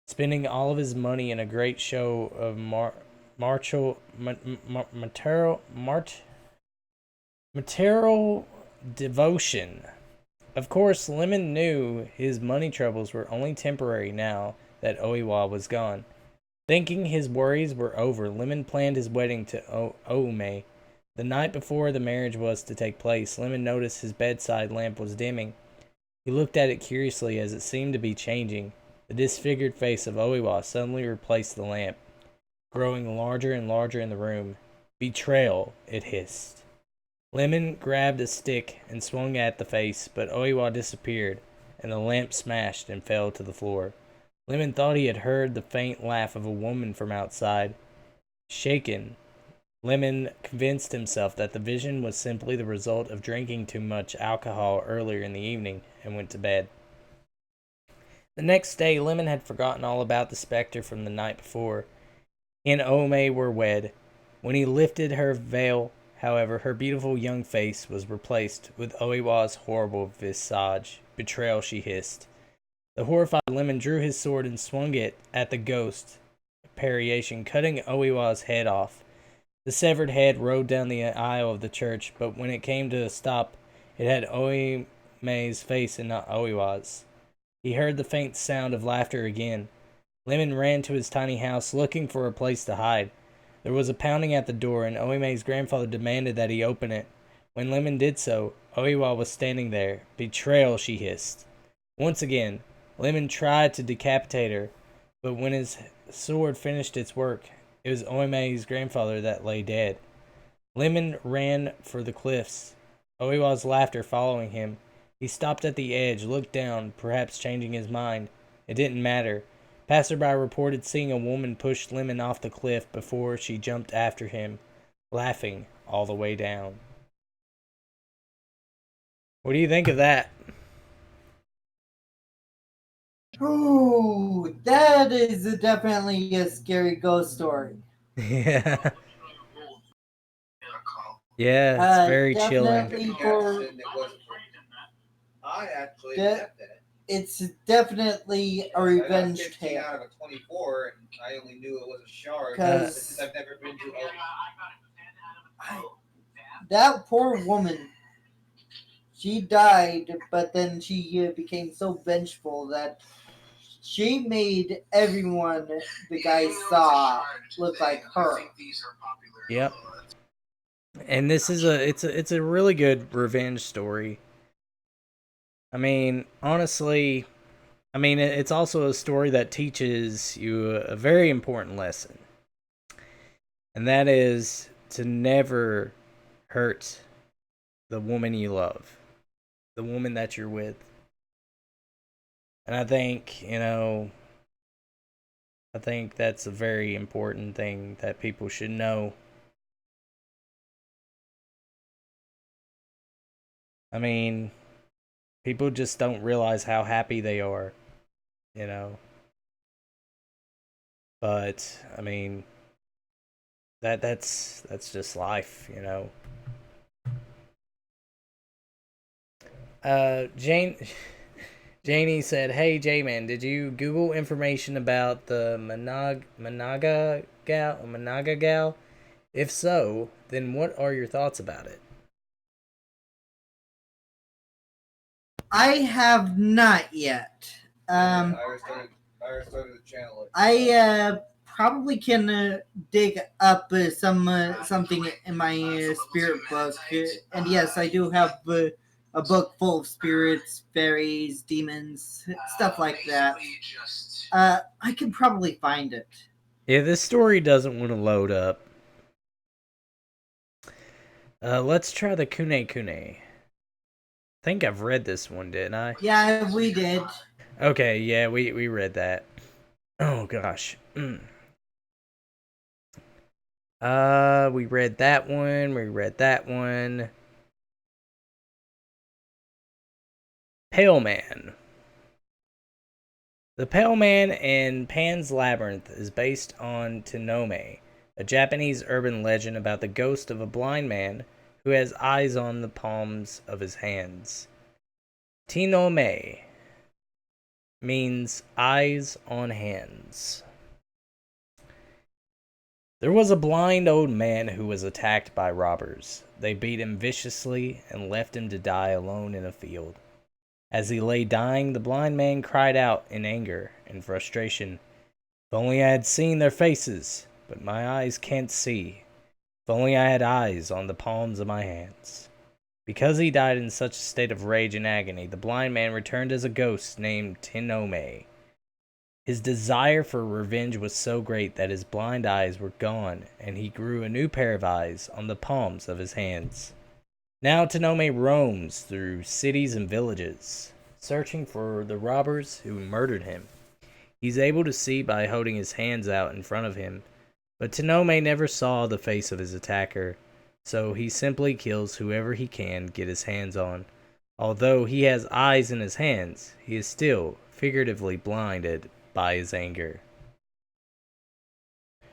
spending all of his money in a great show of material devotion. Of course, Lemon knew his money troubles were only temporary now that Oiwa was gone. Thinking his worries were over, Lemon planned his wedding to Oume. The night before the marriage was to take place, Lemon noticed his bedside lamp was dimming. He looked at it curiously as it seemed to be changing. The disfigured face of Oiwa suddenly replaced the lamp, growing larger and larger in the room. Betrayal, it hissed. Lemon grabbed a stick and swung at the face, but Oiwa disappeared, and the lamp smashed and fell to the floor. Lemon thought he had heard the faint laugh of a woman from outside. Shaken, Lemon convinced himself that the vision was simply the result of drinking too much alcohol earlier in the evening and went to bed. The next day, Lemon had forgotten all about the specter from the night before. He and Oume were wed. When he lifted her veil, however, her beautiful young face was replaced with Oiwa's horrible visage. Betrayal, she hissed. The horrified Lemon drew his sword and swung it at the ghost, Pariation, cutting Oiwa's head off. The severed head rode down the aisle of the church, but when it came to a stop, it had Oume's face and not Oiwa's. He heard the faint sound of laughter again. Lemon ran to his tiny house, looking for a place to hide. There was a pounding at the door, and Oume's grandfather demanded that he open it. When Lemon did so, Oiwa was standing there. Betrayal, she hissed. Once again, Lemon tried to decapitate her, but when his sword finished its work, it was Oume's grandfather that lay dead. Lemon ran for the cliffs, Oiwa's laughter following him. He stopped at the edge, looked down, perhaps changing his mind. It didn't matter. Passerby reported seeing a woman push Lemon off the cliff before she jumped after him, laughing all the way down. What do you think of that? Ooh, that is definitely a scary ghost story. Yeah. Yeah, it's very chilling. Definitely it's definitely a revenge tale. Out of a 24, and I only knew it was a shard Because I've never been to. That poor woman, she died, but then she became so vengeful that she made everyone the guy saw look like her. Yep. And this is it's a really good revenge story. I mean, honestly, it's also a story that teaches you a very important lesson. And that is to never hurt the woman you love, the woman that you're with. And I think, I think that's a very important thing that people should know. I mean, people just don't realize how happy they are, you know. But I mean, that's just life, you know. Janie said, "Hey J-Man, did you Google information about the Managa gal? If so, then what are your thoughts about it?" I have not yet. I restarted the channel. I probably can dig up something in my spirit book, and yes, I do have a book full of spirits, fairies, demons, stuff like that. I could probably find it. Yeah, this story doesn't want to load up. Let's try the Kune Kune. think I've read this one, didn't I? Yeah, we did. Okay, yeah, we read that. Oh gosh. We read that one. We read that one. Pale Man. The Pale Man in Pan's Labyrinth is based on Tinome, a Japanese urban legend about the ghost of a blind man who has eyes on the palms of his hands. Tinome means eyes on hands. There was a blind old man who was attacked by robbers. They beat him viciously and left him to die alone in a field. As he lay dying, the blind man cried out in anger and frustration, "If only I had seen their faces, but my eyes can't see. If only I had eyes on the palms of my hands." Because he died in such a state of rage and agony, the blind man returned as a ghost named Tinome. His desire for revenge was so great that his blind eyes were gone, and he grew a new pair of eyes on the palms of his hands. Now Tinome roams through cities and villages, searching for the robbers who murdered him. He's able to see by holding his hands out in front of him, but Tinome never saw the face of his attacker, so he simply kills whoever he can get his hands on. Although he has eyes in his hands, he is still figuratively blinded by his anger.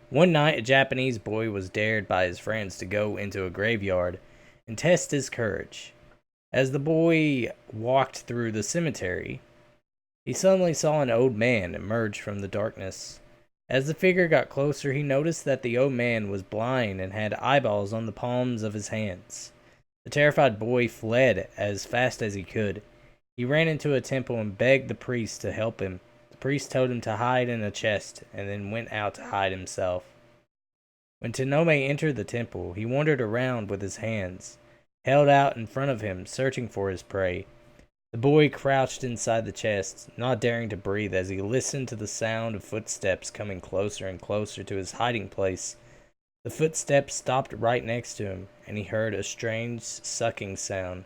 One night, a Japanese boy was dared by his friends to go into a graveyard and test his courage. As the boy walked through the cemetery, he suddenly saw an old man emerge from the darkness. As the figure got closer, he noticed that the old man was blind and had eyeballs on the palms of his hands. The terrified boy fled as fast as he could. He ran into a temple and begged the priest to help him. The priest told him to hide in a chest and then went out to hide himself. When Tinome entered the temple, he wandered around with his hands held out in front of him, searching for his prey. The boy crouched inside the chest, not daring to breathe as he listened to the sound of footsteps coming closer and closer to his hiding place. The footsteps stopped right next to him, and he heard a strange sucking sound.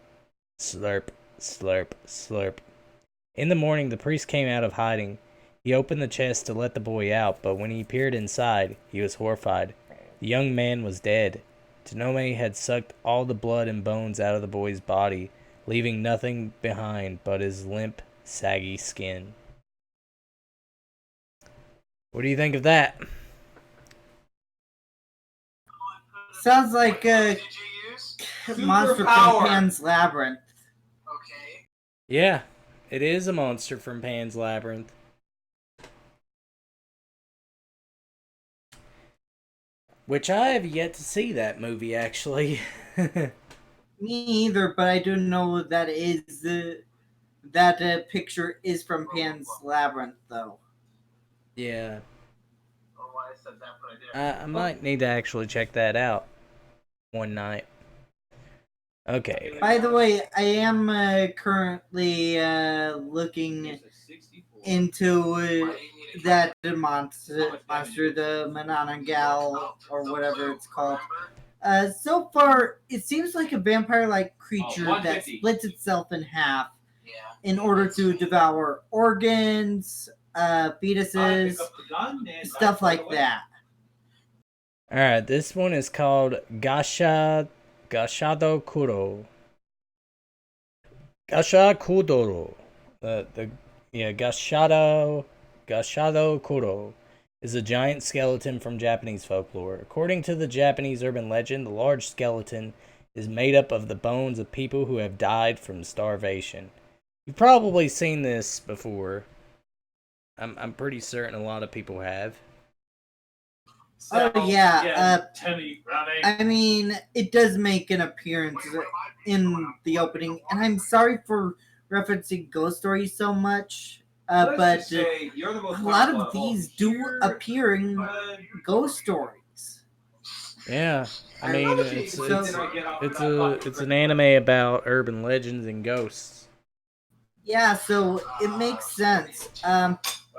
Slurp, slurp, slurp. In the morning, the priest came out of hiding. He opened the chest to let the boy out, but when he peered inside, he was horrified. The young man was dead. Tinome had sucked all the blood and bones out of the boy's body, leaving nothing behind but his limp, saggy skin. What do you think of that? Sounds like a monster from Pan's Labyrinth. Okay. Yeah, it is a monster from Pan's Labyrinth. Which I have yet to see that movie, actually. Me either, but I do know that that picture is from Pan's Labyrinth, though. Yeah. Oh, I said that, but I didn't. I might need to actually check that out one night. Okay. By the way, I am currently looking into that monster, the Manananggal, or whatever it's called. So far, it seems like a vampire-like creature that splits itself in half in order to devour organs, fetuses, stuff like that. Alright, this one is called Gashado Kuro. Gashakudoro. Gashado Kuro is a giant skeleton from Japanese folklore. According to the Japanese urban legend, the large skeleton is made up of the bones of people who have died from starvation. You've probably seen this before. I'm pretty certain a lot of people have. Oh yeah, I mean, it does make an appearance in the opening, and I'm sorry for referencing Ghost Stories so much, but a lot of these do appear in Ghost Stories. Yeah, I mean, it's an anime about urban legends and ghosts. Yeah, so it makes sense.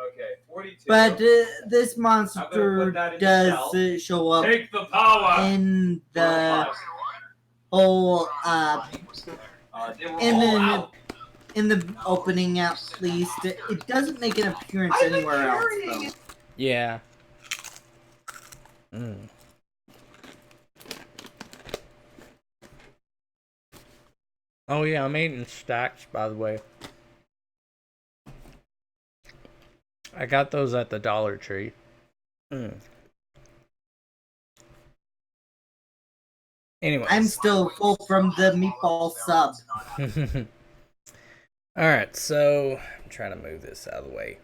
Okay, 42. But this monster does show up Take the power. in the whole They were And all then out. in the opening, at least, it doesn't make an appearance anywhere else, though. Yeah. Mm. Oh yeah, I'm eating stacks, by the way. I got those at the Dollar Tree. Mm. Anyway. I'm still full from the meatball sub. Alright, so I'm trying to move this out of the way.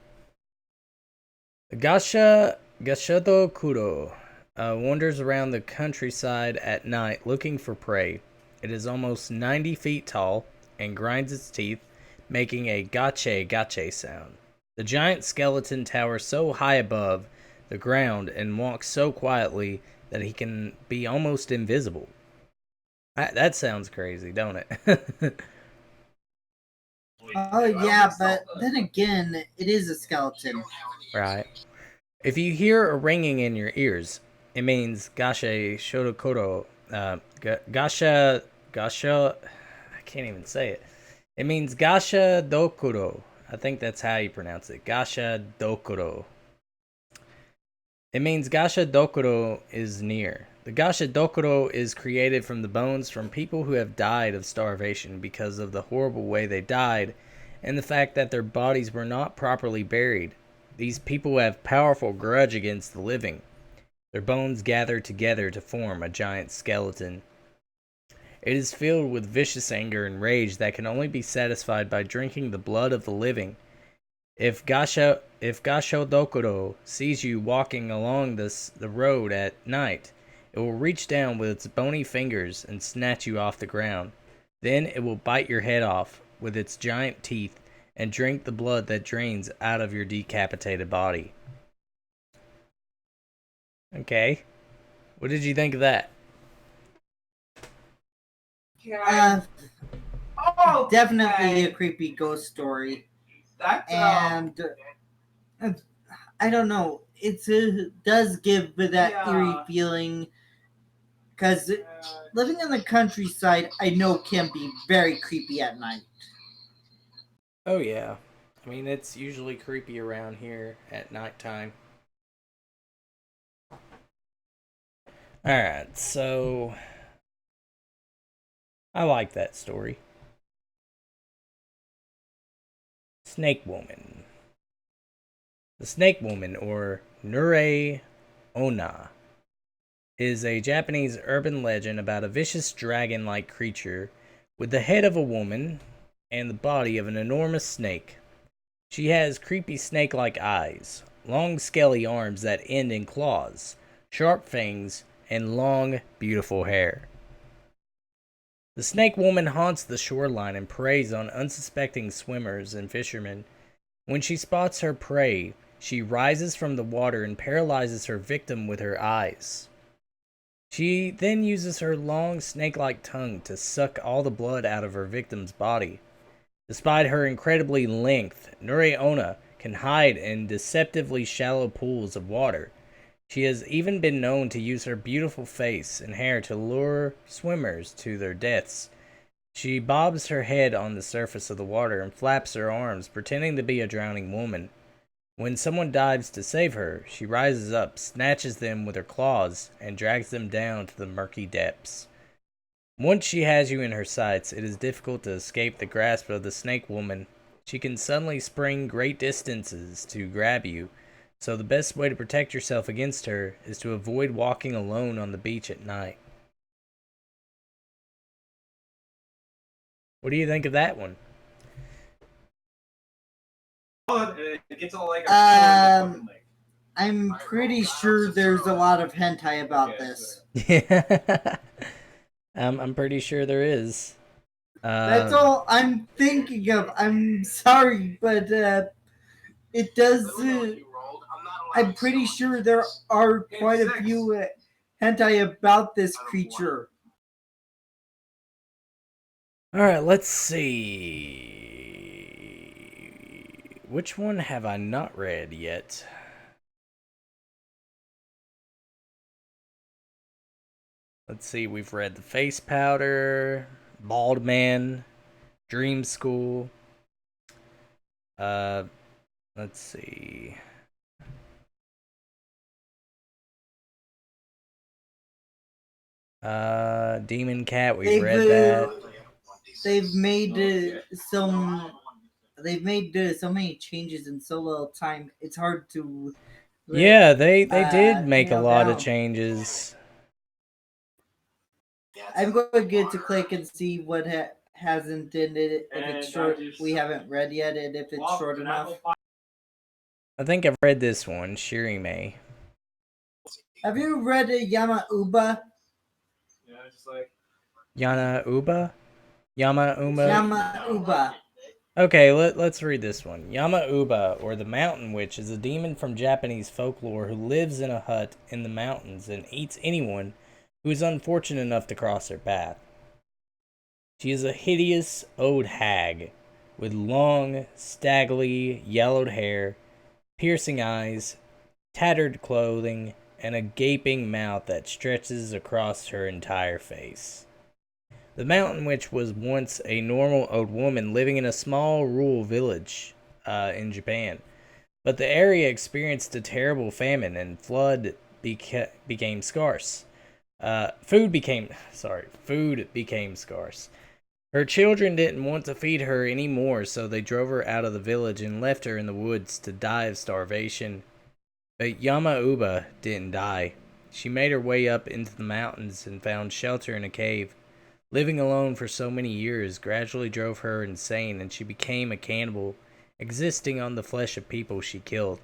The Gashado Kuro wanders around the countryside at night looking for prey. It is almost 90 feet tall and grinds its teeth, making a gache gache sound. The giant skeleton towers so high above the ground and walks so quietly that he can be almost invisible. That sounds crazy, don't it? Oh, yeah, but then again, it is a skeleton. Right. If you hear a ringing in your ears, it means Gasha Shodokoro. Gasha. I can't even say it. It means Gasha Dokuro. I think that's how you pronounce it. Gasha Dokuro. It means Gasha Dokuro is near. The Gasha Dokuro is created from the bones from people who have died of starvation because of the horrible way they died and the fact that their bodies were not properly buried. These people have powerful grudge against the living. Their bones gather together to form a giant skeleton. It is filled with vicious anger and rage that can only be satisfied by drinking the blood of the living. If Gasho Dokuro sees you walking along the road at night, it will reach down with its bony fingers and snatch you off the ground. Then it will bite your head off with its giant teeth and drink the blood that drains out of your decapitated body. Okay. What did you think of that? Definitely a creepy ghost story. That's And I don't know, it does give that eerie feeling, because living in the countryside, I know, can be very creepy at night. Oh, yeah. I mean, it's usually creepy around here at nighttime. Alright, so I like that story. Snake Woman. The Snake Woman, or Nure Onna, is a Japanese urban legend about a vicious dragon-like creature with the head of a woman and the body of an enormous snake. She has creepy snake-like eyes, long scaly arms that end in claws, sharp fangs, and long, beautiful hair. The Snake Woman haunts the shoreline and preys on unsuspecting swimmers and fishermen. When she spots her prey, she rises from the water and paralyzes her victim with her eyes. She then uses her long snake-like tongue to suck all the blood out of her victim's body. Despite her incredibly length, Nure Onna can hide in deceptively shallow pools of water. She has even been known to use her beautiful face and hair to lure swimmers to their deaths. She bobs her head on the surface of the water and flaps her arms, pretending to be a drowning woman. When someone dives to save her, she rises up, snatches them with her claws, and drags them down to the murky depths. Once she has you in her sights, it is difficult to escape the grasp of the Snake Woman. She can suddenly spring great distances to grab you, so the best way to protect yourself against her is to avoid walking alone on the beach at night. What do you think of that one? it gets all like a I'm pretty sure there's a lot of hentai about this. Yeah. I'm pretty sure there is. That's all I'm thinking of. I'm sorry, but it does. I'm pretty sure there are quite a few hentai about this creature. Alright, let's see. Which one have I not read yet? Let's see, we've read The Face Powder, Bald Man, Dream School. Let's see. Demon Cat, we read that. They've made they've made so many changes in so little time. It's hard to Yeah, they did make a nail lot of down. changes. I'm going to get to click and see what hasn't in it. If it's short, we haven't read yet, and if it's short enough. I think I've read this one, Shirime. Have you read Yamauba? Yeah, just like Yamauba? Yamauba. Okay, let's read this one. Yamauba, or the Mountain Witch, is a demon from Japanese folklore who lives in a hut in the mountains and eats anyone who is unfortunate enough to cross her path. She is a hideous old hag with long, staggly, yellowed hair, piercing eyes, tattered clothing, and a gaping mouth that stretches across her entire face. The Mountain Witch was once a normal old woman living in a small rural village in Japan, but the area experienced a terrible famine and flood became scarce. Food became scarce. Her children didn't want to feed her anymore, so they drove her out of the village and left her in the woods to die of starvation. But Yamauba didn't die. She made her way up into the mountains and found shelter in a cave. Living alone for so many years gradually drove her insane, and she became a cannibal, existing on the flesh of people she killed.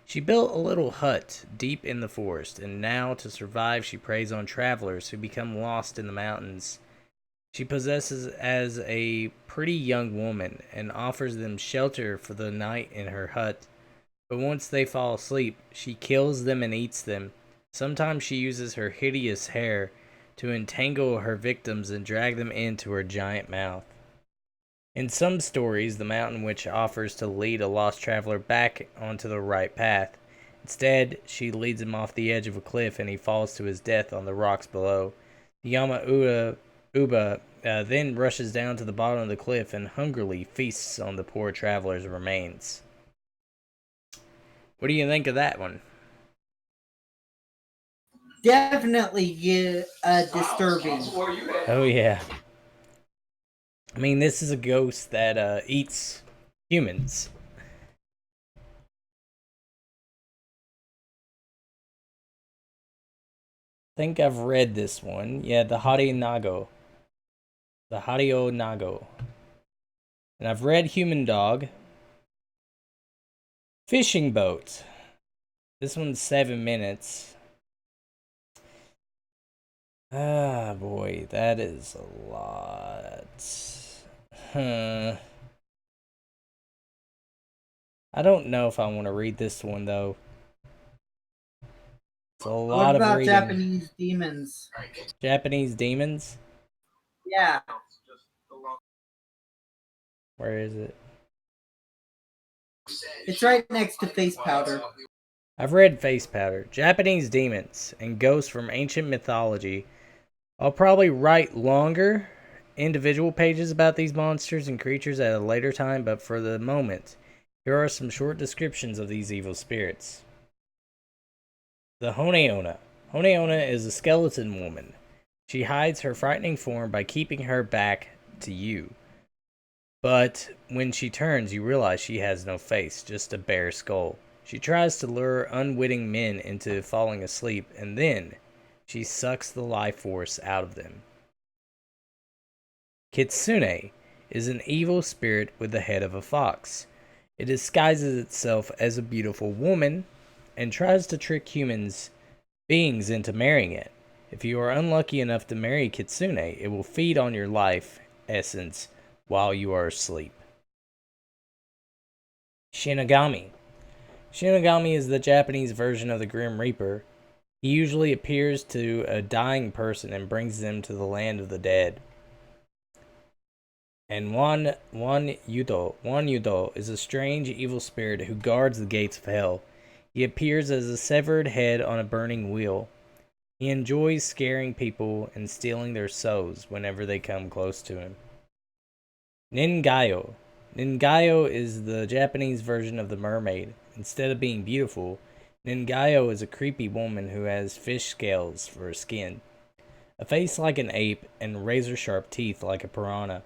She built a little hut deep in the forest, and now to survive she preys on travelers who become lost in the mountains. She possesses as a pretty young woman and offers them shelter for the night in her hut. But once they fall asleep, she kills them and eats them. Sometimes she uses her hideous hair to entangle her victims and drag them into her giant mouth. In some stories, the Mountain Witch offers to lead a lost traveler back onto the right path. Instead, she leads him off the edge of a cliff and he falls to his death on the rocks below. The Yamauba then rushes down to the bottom of the cliff and hungrily feasts on the poor traveler's remains. What do you think of that one? Definitely disturbing. Oh, yeah. I mean, this is a ghost that eats humans. I think I've read this one. Yeah, the Harinago. The Hario Nago. And I've read Human Dog. Fishing Boat. This one's 7 minutes. Ah, boy, that is a lot. I don't know if I want to read this one, though. It's a lot What of about reading. Japanese demons? Japanese demons? Yeah. Where is it? It's right next to Face Powder. I've read Face Powder. Japanese demons and ghosts from ancient mythology. I'll probably write longer individual pages about these monsters and creatures at a later time, but for the moment, here are some short descriptions of these evil spirits. The Honeona. Honeona is a skeleton woman. She hides her frightening form by keeping her back to you. But when she turns, you realize she has no face, just a bare skull. She tries to lure unwitting men into falling asleep, and then she sucks the life force out of them. Kitsune is an evil spirit with the head of a fox. It disguises itself as a beautiful woman and tries to trick beings into marrying it. If you are unlucky enough to marry Kitsune, it will feed on your life essence while you are asleep. Shinigami. Shinigami is the Japanese version of the Grim Reaper. He usually appears to a dying person and brings them to the land of the dead. And Wan Yudo is a strange evil spirit who guards the gates of hell. He appears as a severed head on a burning wheel. He enjoys scaring people and stealing their souls whenever they come close to him. Ningayo. Ningayo is the Japanese version of the mermaid. Instead of being beautiful, Ningayo is a creepy woman who has fish scales for skin, a face like an ape, and razor-sharp teeth like a piranha.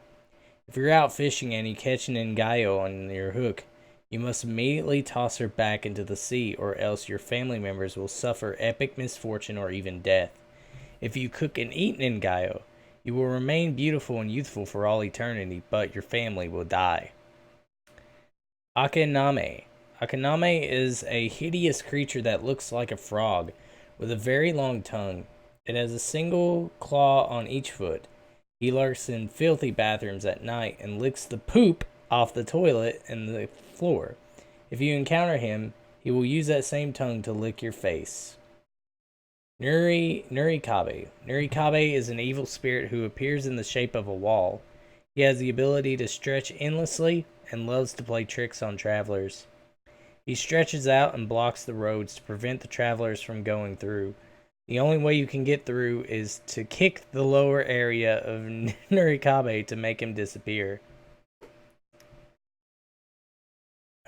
If you're out fishing and you catch an Ningayo on your hook, you must immediately toss her back into the sea, or else your family members will suffer epic misfortune or even death. If you cook and eat Ningayo, you will remain beautiful and youthful for all eternity, but your family will die. Akaname. Akaname is a hideous creature that looks like a frog, with a very long tongue. It has a single claw on each foot. He lurks in filthy bathrooms at night and licks the poop off the toilet and the floor. If you encounter him, he will use that same tongue to lick your face. Nurikabe. Nurikabe is an evil spirit who appears in the shape of a wall. He has the ability to stretch endlessly and loves to play tricks on travelers. He stretches out and blocks the roads to prevent the travelers from going through. The only way you can get through is to kick the lower area of Nurikabe to make him disappear.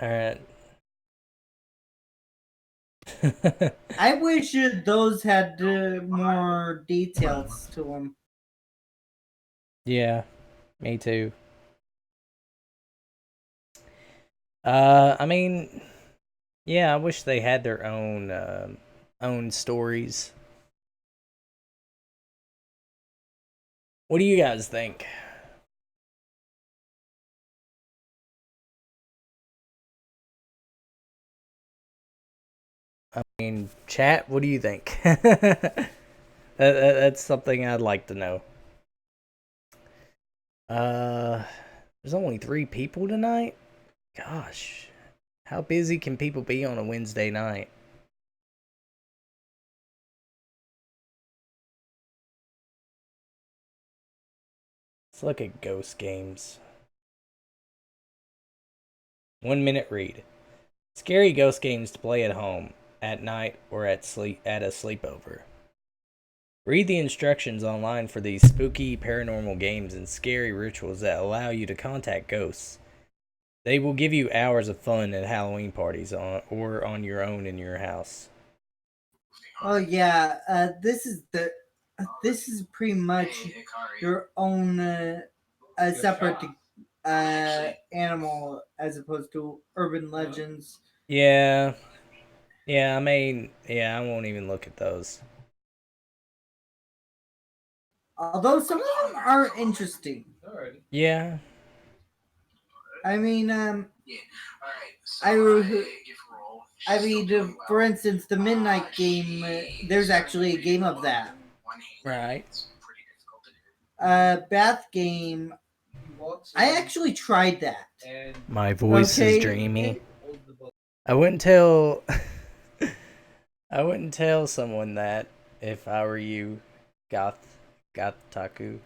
Alright. I wish those had more details to them. Yeah, me too. I mean, yeah, I wish they had their own stories. What do you guys think? I mean, chat, what do you think? That's something I'd like to know. There's only 3 people tonight? Gosh, how busy can people be on a Wednesday night? Let's look at Ghost Games. 1 minute read. Scary ghost games to play at home, at night, or at a sleepover. Read the instructions online for these spooky paranormal games and scary rituals that allow you to contact ghosts. They will give you hours of fun at Halloween parties or on your own in your house. Oh yeah, this is pretty much your own a separate animal as opposed to urban legends. Yeah. Yeah, I mean, yeah, I won't even look at those. Although some of them are interesting. Yeah. I mean, Yeah. All right. I mean, for instance, the Midnight Game. There's actually a game of that. Right. Bath Game. I actually tried that. My voice is dreamy. I wouldn't tell I wouldn't tell someone that if I were you, Goth Taku.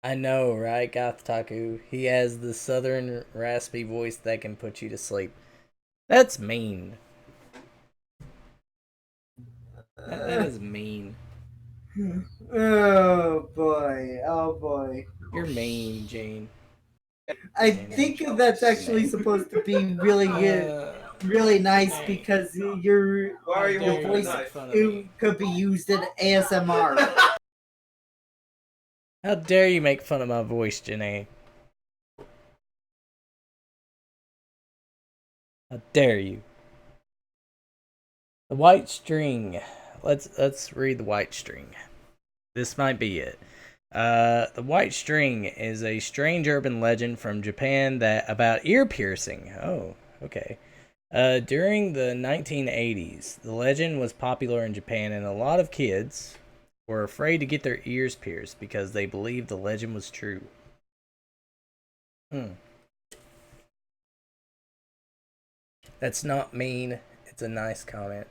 I know, right, Goth Taku? He has the southern raspy voice that can put you to sleep. That's mean. That is mean. Oh boy! Oh boy! You're mean, Jane. I think that's actually supposed to be really really nice because your voice could be used in ASMR. How dare you make fun of my voice, Janae? How dare you? The white string. Let's read the white string. This might be it. The white string is a strange urban legend from Japan that about ear piercing. Oh, okay. During the 1980s, the legend was popular in Japan, and a lot of kids were afraid to get their ears pierced because they believed the legend was true. That's not mean. It's a nice comment.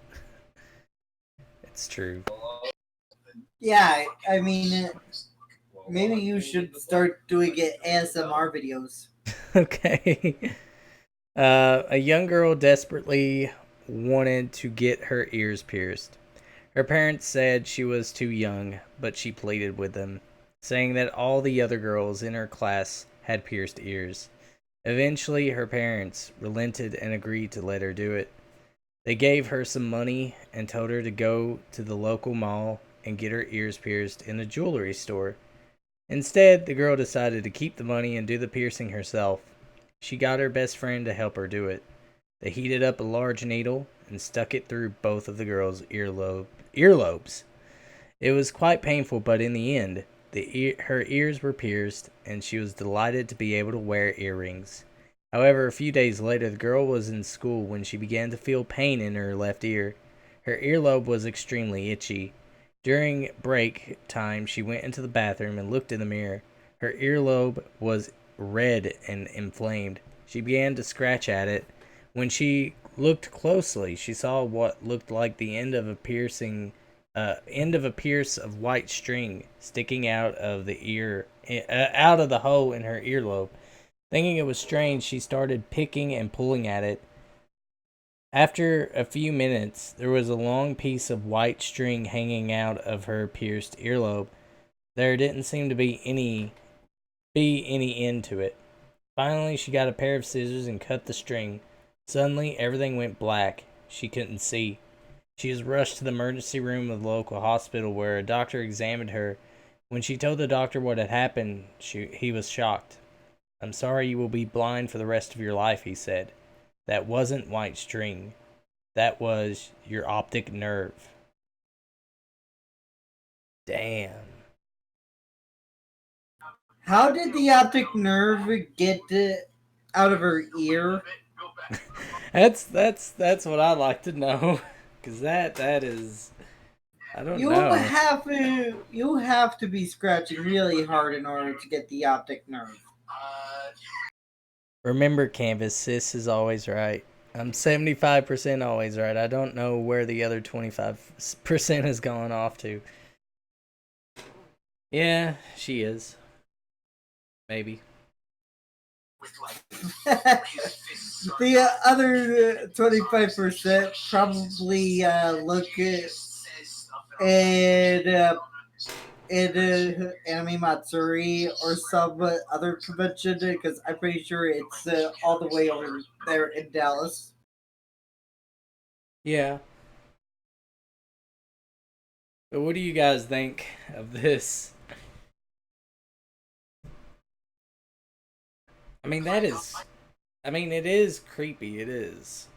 It's true. Yeah, I mean, maybe you should start doing it ASMR videos. Okay. A young girl desperately wanted to get her ears pierced. Her parents said she was too young, but she pleaded with them, saying that all the other girls in her class had pierced ears. Eventually, her parents relented and agreed to let her do it. They gave her some money and told her to go to the local mall and get her ears pierced in a jewelry store. Instead, the girl decided to keep the money and do the piercing herself. She got her best friend to help her do it. They heated up a large needle and stuck it through both of the girl's earlobes. It was quite painful, but in the end, her ears were pierced, and she was delighted to be able to wear earrings. However, a few days later, the girl was in school when she began to feel pain in her left ear. Her earlobe was extremely itchy. During break time, she went into the bathroom and looked in the mirror. Her earlobe was red and inflamed. She began to scratch at it. When she looked closely, she saw what looked like the end of a pierce of white string sticking out of out of the hole in her earlobe. Thinking it was strange, she started picking and pulling at it. After a few minutes, there was a long piece of white string hanging out of her pierced earlobe. There didn't seem to be any end to it. Finally, she got a pair of scissors and cut the string. Suddenly, everything went black. She couldn't see. She was rushed to the emergency room of the local hospital where a doctor examined her. When she told the doctor what had happened, he was shocked. "I'm sorry you will be blind for the rest of your life," he said. "That wasn't white string. That was your optic nerve." Damn. How did the optic nerve get out of her ear? That's what I'd like to know. Cause that is, I don't know. You have to be scratching really hard in order to get the optic nerve. Remember, Canvas, sis is always right. I'm 75% always right. I don't know where the other 25% has gone off to. Yeah, she is. Maybe. The other 25% probably look at Anime Matsuri or some other convention because I'm pretty sure it's all the way over there in Dallas. Yeah. But what do you guys think of this? I mean, it is creepy, it is.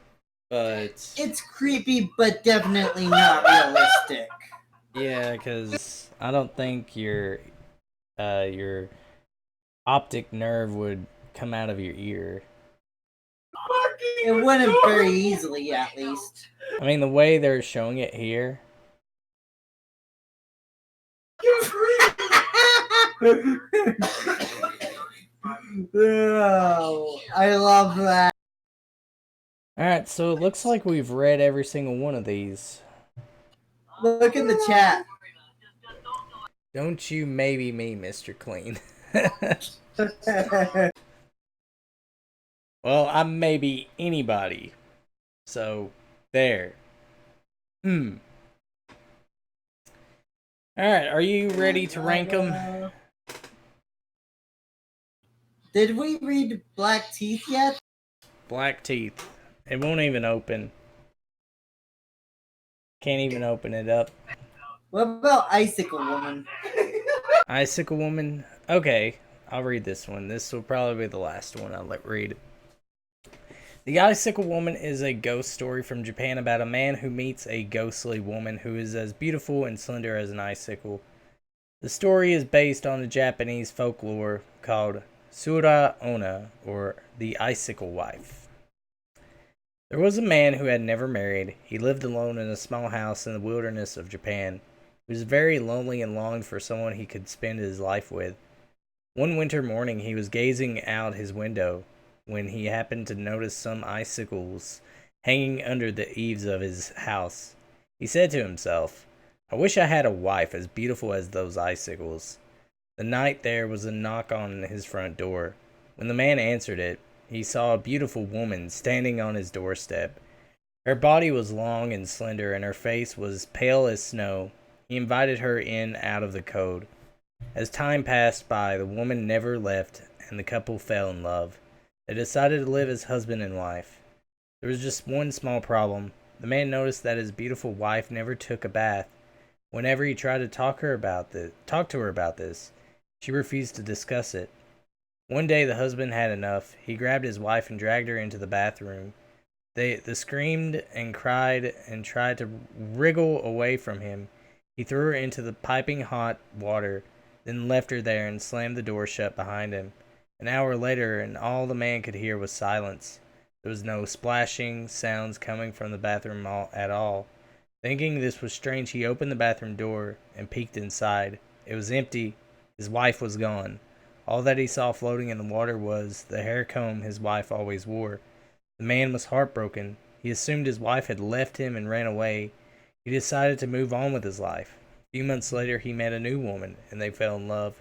But it's creepy, but definitely not realistic. Yeah, because I don't think your optic nerve would come out of your ear. It wouldn't very easily, at least. I mean, the way they're showing it here. Oh, I love that. Alright, so it looks like we've read every single one of these. Look in the chat. Don't you maybe me, Mr. Clean. Well, I'm maybe anybody. So, there. Alright, are you ready to rank them? Did we read Black Teeth yet? Black Teeth. It won't even open. Can't even open it up. What about Icicle Woman? Icicle Woman? Okay, I'll read this one. This will probably be the last one I'll read. The Icicle Woman is a ghost story from Japan about a man who meets a ghostly woman who is as beautiful and slender as an icicle. The story is based on a Japanese folklore called Sura Onna, or the Icicle Wife. There was a man who had never married. He lived alone in a small house in the wilderness of Japan. He was very lonely and longed for someone he could spend his life with. One winter morning, he was gazing out his window when he happened to notice some icicles hanging under the eaves of his house. He said to himself, "I wish I had a wife as beautiful as those icicles." The night there was a knock on his front door. When the man answered it, he saw a beautiful woman standing on his doorstep. Her body was long and slender, and her face was pale as snow. He invited her in out of the cold. As time passed by, the woman never left, and the couple fell in love. They decided to live as husband and wife. There was just one small problem. The man noticed that his beautiful wife never took a bath. Whenever he tried to talk to her about this, she refused to discuss it. One day the husband had enough. He grabbed his wife and dragged her into the bathroom. They screamed and cried and tried to wriggle away from him. He threw her into the piping hot water, then left her there and slammed the door shut behind him. An hour later, and all the man could hear was silence. There was no splashing sounds coming from the bathroom at all. Thinking this was strange, he opened the bathroom door and peeked inside. It was empty. His wife was gone. All that he saw floating in the water was the hair comb his wife always wore. The man was heartbroken. He assumed his wife had left him and ran away. He decided to move on with his life. A few months later, he met a new woman, and they fell in love.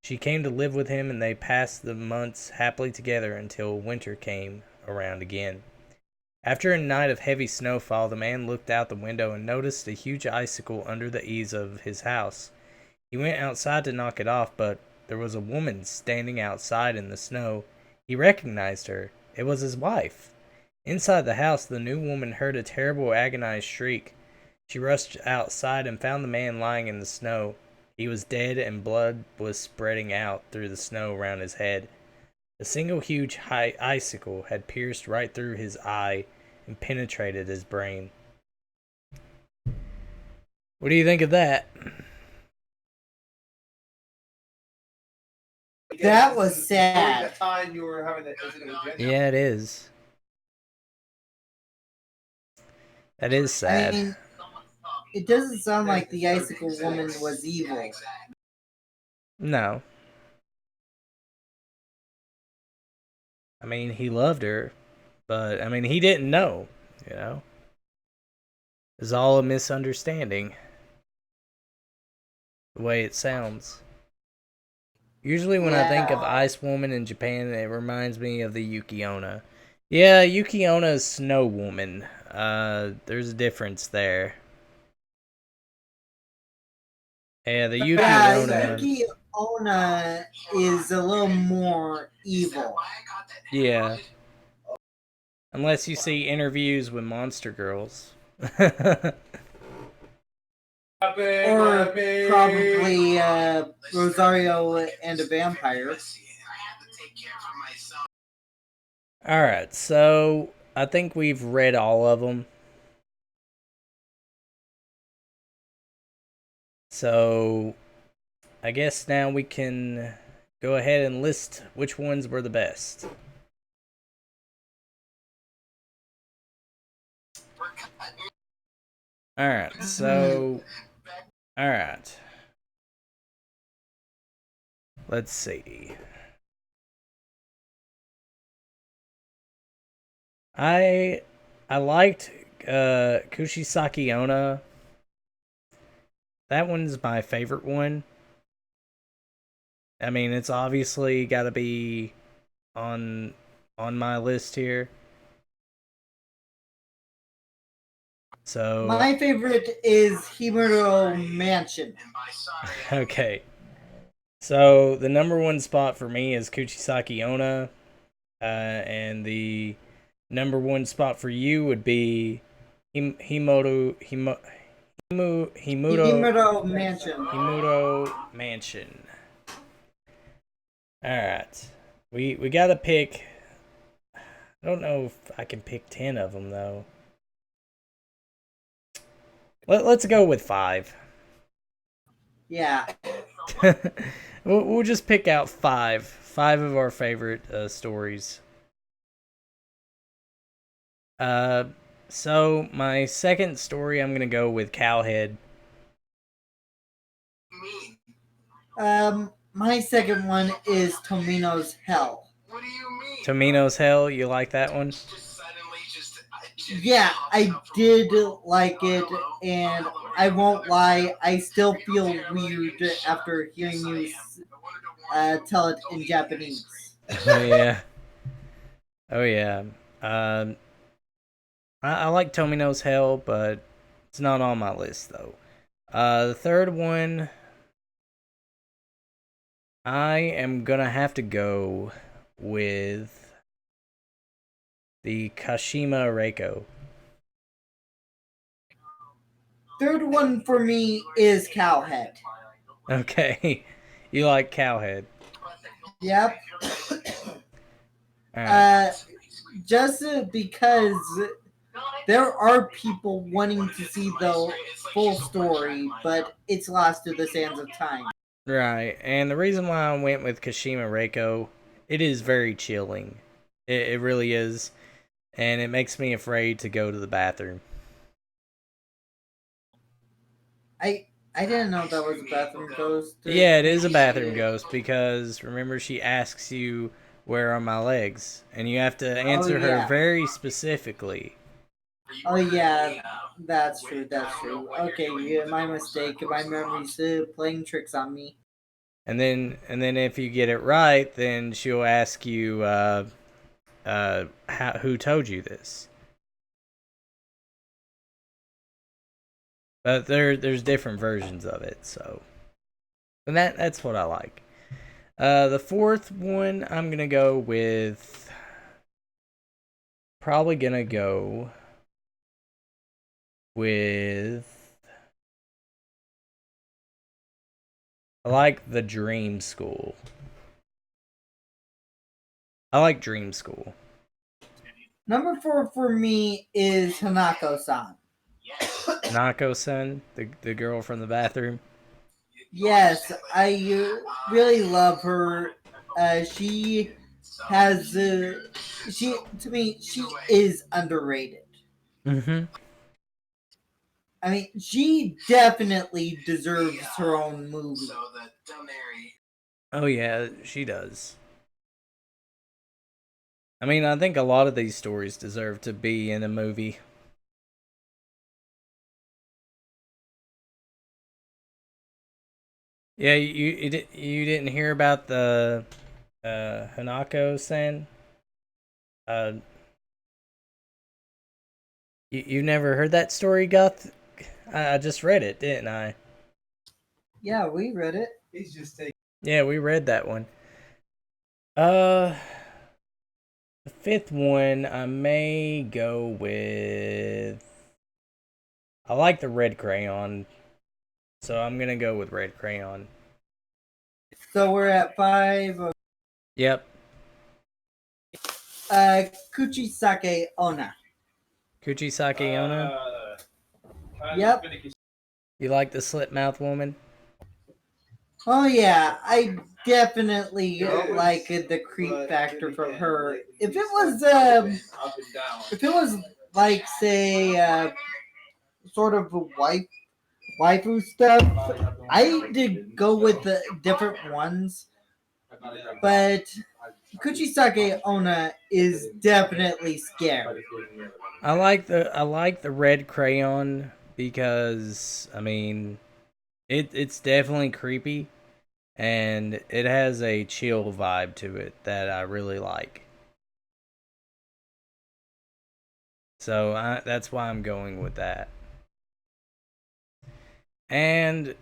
She came to live with him, and they passed the months happily together until winter came around again. After a night of heavy snowfall, the man looked out the window and noticed a huge icicle under the eaves of his house. He went outside to knock it off, but there was a woman standing outside in the snow. He recognized her. It was his wife. Inside the house, the new woman heard a terrible, agonized shriek. She rushed outside and found the man lying in the snow. He was dead, and blood was spreading out through the snow around his head. A single huge icicle had pierced right through his eye and penetrated his brain. What do you think of that? That was sad. That time you were having that incident with Jen. Yeah, it is. That is sad. I mean, it doesn't sound like the icicle woman was evil. No. I mean, he loved her, but, I mean, he didn't know, you know? It was all a misunderstanding. The way it sounds. Usually when I think of Ice Woman in Japan, it reminds me of the Yuki Onna. Yeah, Yuki Onna is Snow Woman. There's a difference there. Yeah, the Yuki Onna. Yuki Onna is a little more evil. Yeah. Unless you see interviews with Monster Girls. Or probably Rosario and a Vampire. Alright, so I think we've read all of them. So I guess now we can go ahead and list which ones were the best. Alright, so... Alright. Let's see. I liked Kushisaki Onna. That one's my favorite one. I mean, it's obviously got to be on my list here. So my favorite is Himuro Mansion. Okay. So the number one spot for me is Kushisaki Onna, and the number one spot for you would be Himuro Mansion. Himuro Mansion. All right, we gotta pick. I don't know if I can pick 10 of them though. Let's go with 5. Yeah. We'll just pick out 5 of our favorite stories. So my second story, I'm gonna go with Cowhead. My second one is Tomino's Hell. What do you mean? Tomino's Hell, you like that one? Yeah, I did like it, and I won't lie, I still feel weird after hearing you tell it in Japanese. Yeah. Oh yeah. Um, I like Tomino's Hell, but it's not on my list though. The third one, I am gonna have to go with the Kashima Reiko. Third one for me is Cowhead. Okay, you like Cowhead. Yep. All right. Just because there are people wanting to see the full story, but it's lost to the sands of time. Right, and the reason why I went with Kashima Reiko, it is very chilling. It really is, and it makes me afraid to go to the bathroom. I didn't know that was a bathroom ghost. Yeah, it is a bathroom ghost because remember she asks you where are my legs, and you have to answer her yeah. very specifically. Oh yeah, that's true. That's true. Okay, yeah, my mistake. My memory's playing tricks on me. And then if you get it right, then she'll ask you who told you this. But there's different versions of it, so and that's what I like. The fourth one I'm gonna go with. Probably gonna go with. I like the Dream School. I like Dream School. Number 4 for me is Hanako-san. Nako-san, the girl from the bathroom. Yes, I really love her. She has she to me she is underrated. Mm-hmm. I mean, she definitely deserves her own movie. Oh yeah, she does. I mean, I think a lot of these stories deserve to be in a movie. Yeah, you didn't hear about the Hanako-san? Uh, you never heard that story, Guth? I just read it, didn't I? Yeah, we read it. He's just taking. Yeah, we read that one. The fifth one, I may go with. I like the red crayon, so I'm gonna go with red crayon. So we're at 5. Yep. Kuchisake Onna. Kuchisake Onna. Yep. You like the slit mouth woman? Oh yeah, I definitely like the creep factor from her. If it was like say sort of a waifu stuff, I did go with the different ones, but Kuchisake Onna is definitely scary. I like the red crayon because I mean it's definitely creepy and it has a chill vibe to it that I really like. So that's why I'm going with that. And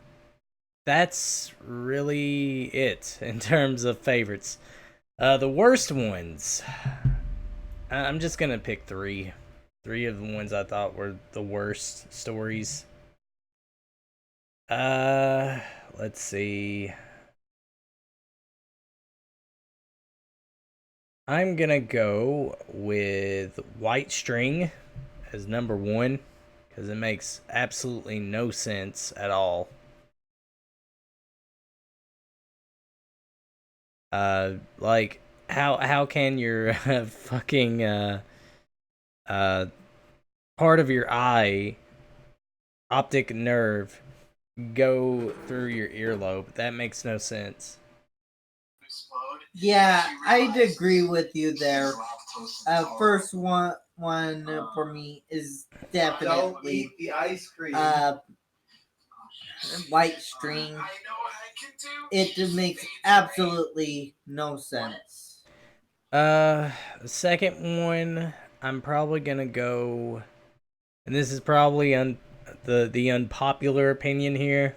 that's really it in terms of favorites. The worst ones. I'm just gonna pick three. Three of the ones I thought were the worst stories. Let's see. I'm gonna go with White String as number one because it makes absolutely no sense at all. Like how can your fucking uh part of your eye optic nerve go through your earlobe? That makes no sense. Yeah, I'd agree with you there. First one for me is Don't definitely eat the ice cream. White String. It just makes absolutely no sense. The second one, I'm probably gonna go, and this is probably the unpopular opinion here.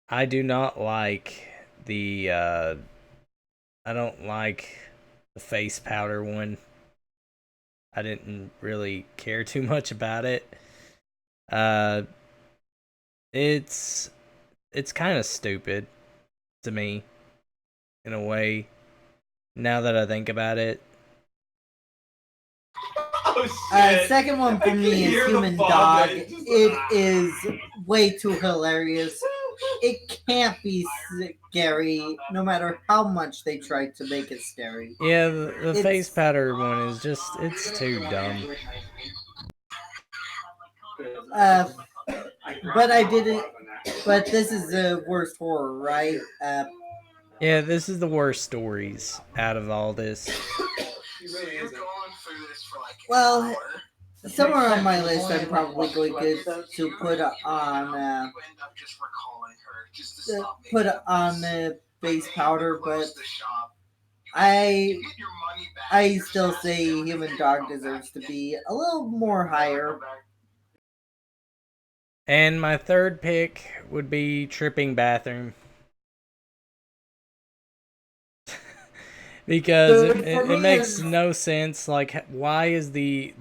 I do not like the I don't like the face powder one. I didn't really care too much about it. Uh, it's kind of stupid to me in a way. Now that I think about it, Oh, shit. Second one for I me can is hear the Human fog Dog. light. Just- It is way too hilarious. It can't be scary, no matter how much they try to make it scary. yeah, the It's- face powder one is just it's too dumb. But I didn't. But this is the worst horror, right? Yeah, this is the worst stories out of all this. He really You're isn't. going through this for like an Well, hour. somewhere on my list, I'm probably going to put on You end up just recalling her just to stop put making on this. the face powder, but Close the shop. I You get your money back. I Your still fast say bill, Human and Dog come back deserves to again. be a little more higher. And my third pick would be Tripping Bathroom. Because it makes no sense. Like, why is the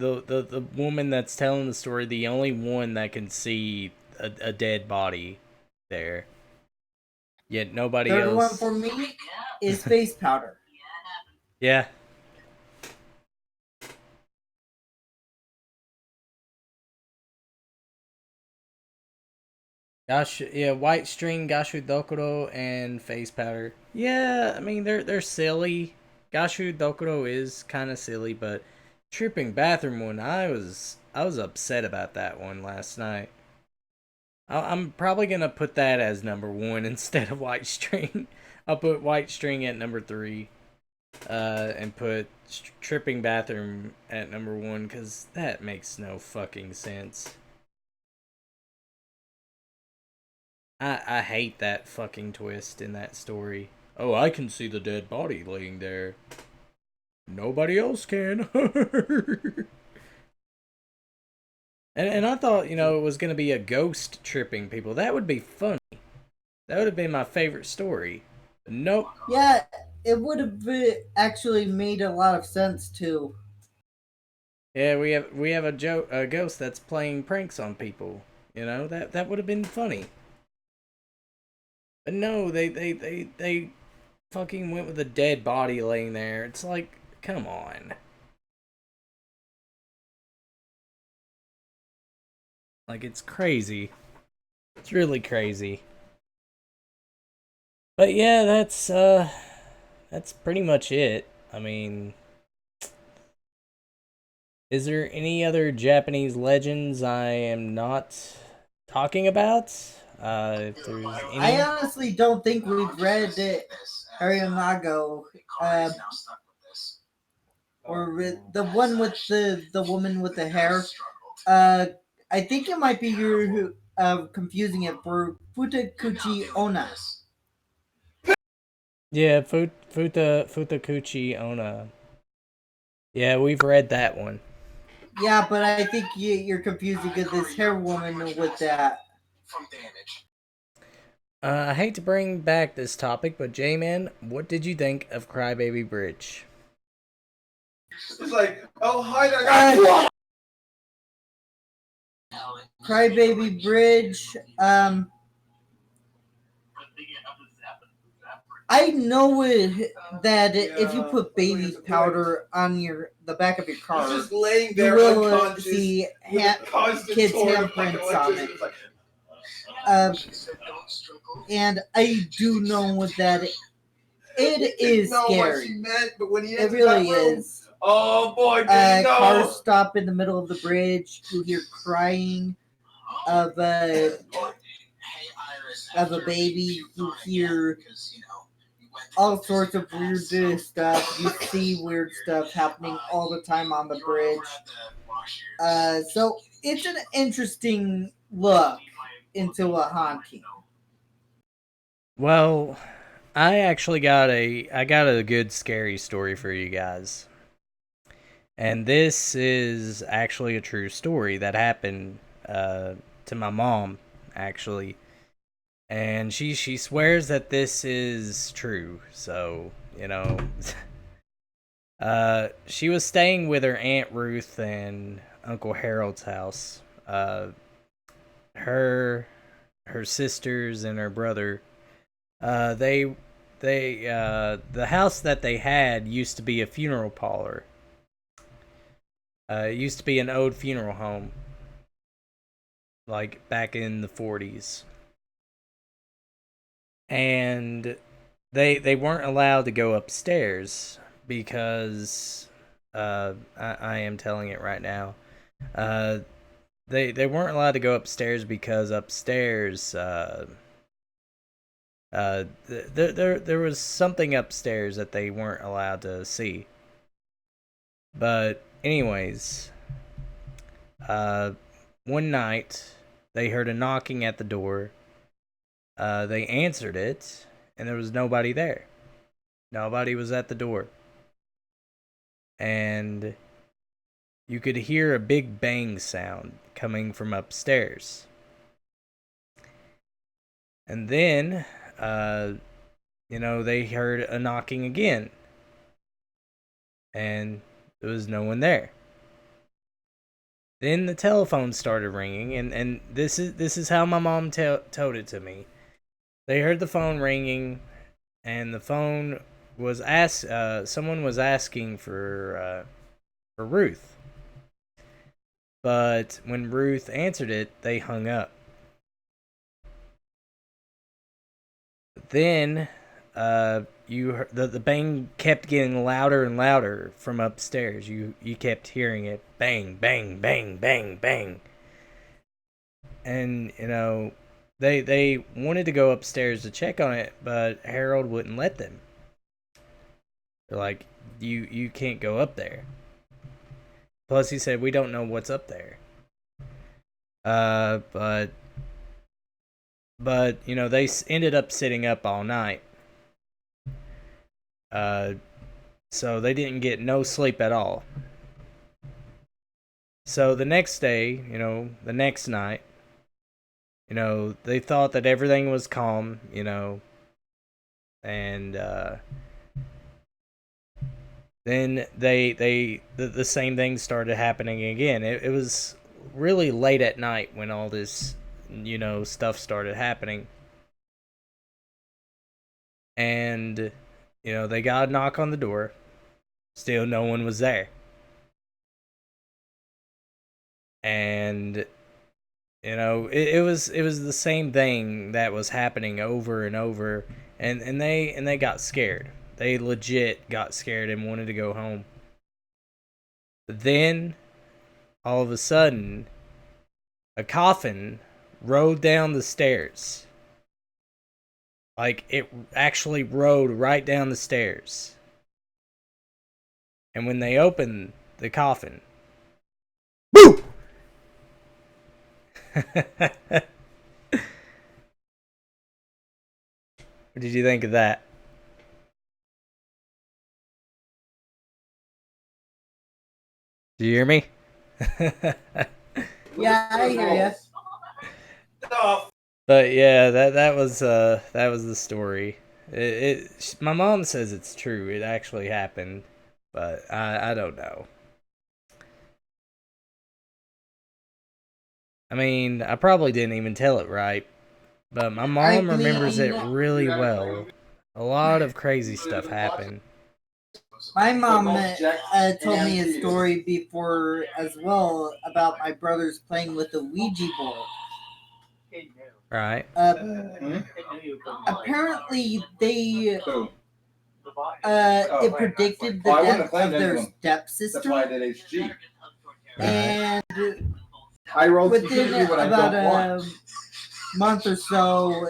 woman that's telling the story the only one that can see a dead body there? Yet nobody Third one else. for me is face powder. Yeah. Gosh, yeah, White String, Gashu Dokuro, and Face Powder. Yeah, I mean they're silly. Gashu Dokuro is kind of silly, but Tripping Bathroom one, I was upset about that one last night. I'm probably gonna put that as number one instead of White String. I'll put White String at number 3, and put Tripping Bathroom at number 1 because that makes no fucking sense. I hate that fucking twist in that story. Oh, I can see the dead body laying there. Nobody else can. and I thought, it was going to be a ghost tripping people. That would be funny. That would have been my favorite story. But nope. Yeah, it would have actually made a lot of sense too. Yeah, we have a ghost that's playing pranks on people. That would have been funny. But no, they fucking went with a dead body laying there. It's like, come on. Like, it's crazy. It's really crazy. But yeah, that's pretty much it. I mean, is there any other Japanese legends I am not talking about? If there's any. I honestly don't think we've read Arionago, or the one with the woman with the hair. I think it might be you're confusing it for Futakuchi Onna. Yeah, Futakuchi Onna. Yeah, we've read that one. Yeah, but I think you're confusing this hair woman with that. From damage. I hate to bring back this topic, but J-Man, what did you think of Crybaby Bridge? It's like, oh, hi there, guys. Crybaby Bridge. I know that if you put baby powder on the back of your car, He's just laying you there will unconscious see with a constant kids' sword of handprints fucking on it. electricity. It's like, And I do know that it is know what scary. she meant, but when he It entered really that room, is. oh boy, did he go. Cars stop in the middle of the bridge. You hear crying of a baby. You hear all sorts of weird stuff. You see weird stuff happening all the time on the bridge. So it's an interesting look into a haunting. Well, I actually got a good scary story for you guys. And this is actually a true story that happened to my mom, actually. And she swears that this is true. So, she was staying with her Aunt Ruth and Uncle Harold's house. Her sisters and her brother, the house that they had used to be a funeral parlor. It used to be an old funeral home, like back in the 40s. And they weren't allowed to go upstairs because I am telling it right now. They weren't allowed to go upstairs because upstairs there was something upstairs that they weren't allowed to see. But anyways, one night they heard a knocking at the door. They answered it, and there was nobody there. Nobody was at the door. And you could hear a big bang sound coming from upstairs. And then, they heard a knocking again. And there was no one there. Then the telephone started ringing, and this is how my mom told it to me. They heard the phone ringing, and the phone was someone was asking for Ruth. But when Ruth answered it, they hung up. Then you heard, the bang kept getting louder and louder from upstairs. You kept hearing it, bang, bang, bang, bang, bang. And they wanted to go upstairs to check on it, but Harold wouldn't let them. They're like, you can't go up there. Plus, he said, we don't know what's up there. But they ended up sitting up all night. So they didn't get no sleep at all. So the next day, the next night, they thought that everything was calm, and then the same thing started happening again. It was really late at night when all this, stuff started happening. And, they got a knock on the door. Still no one was there. And, it was the same thing that was happening over and over. And they got scared. They legit got scared and wanted to go home. But then, all of a sudden, a coffin rode down the stairs. Like, it actually rode right down the stairs. And when they opened the coffin, BOO! What did you think of that? Do you hear me? Yeah, I hear you. But yeah, that was the story. My mom says it's true. It actually happened, but I don't know. I mean, I probably didn't even tell it right, but my mom remembers it really well. A lot of crazy stuff happened. My mom told me a story before as well about my brothers playing with the Ouija board. Right. Apparently, they it predicted the death of their stepsister, and within about a month or so,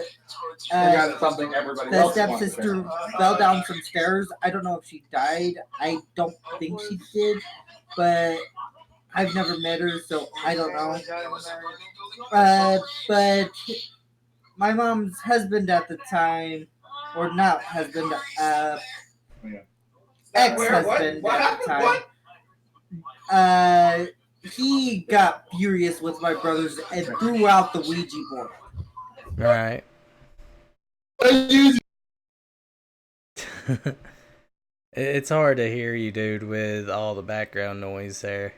the stepsister fell down some stairs. I don't know if she died. I don't think she did, but I've never met her, so I don't know. But my mom's husband at the time or not husband, Yeah. ex-husband What at the happened? time. He got furious with my brothers and threw out the Ouija board. Right. What? It's hard to hear you, dude, with all the background noise there.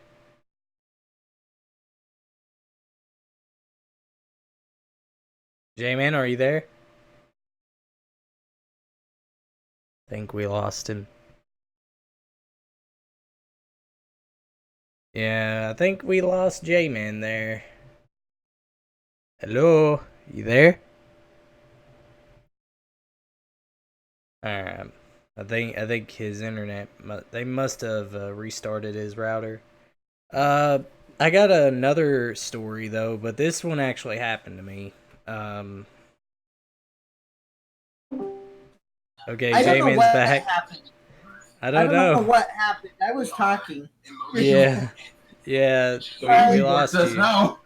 J-Man, are you there? Think we lost him. Yeah, I think we lost J-Man there. Hello? You there? Alright. I think his internet, they must have restarted his router. I got another story though, but this one actually happened to me. Okay, I don't know J-Man's what back. happened. I don't know. What happened. I was talking. Yeah. Yeah, we lost you. Now.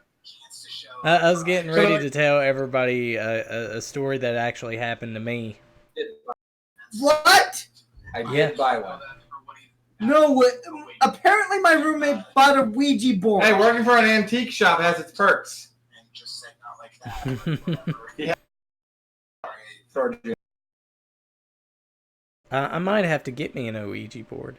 I was getting ready to tell everybody a story that actually happened to me. What? I Yeah. did buy one. No, apparently my roommate bought a Ouija board. Hey, working for an antique shop has its perks. And just said not like that. For I might have to get me an Ouija board.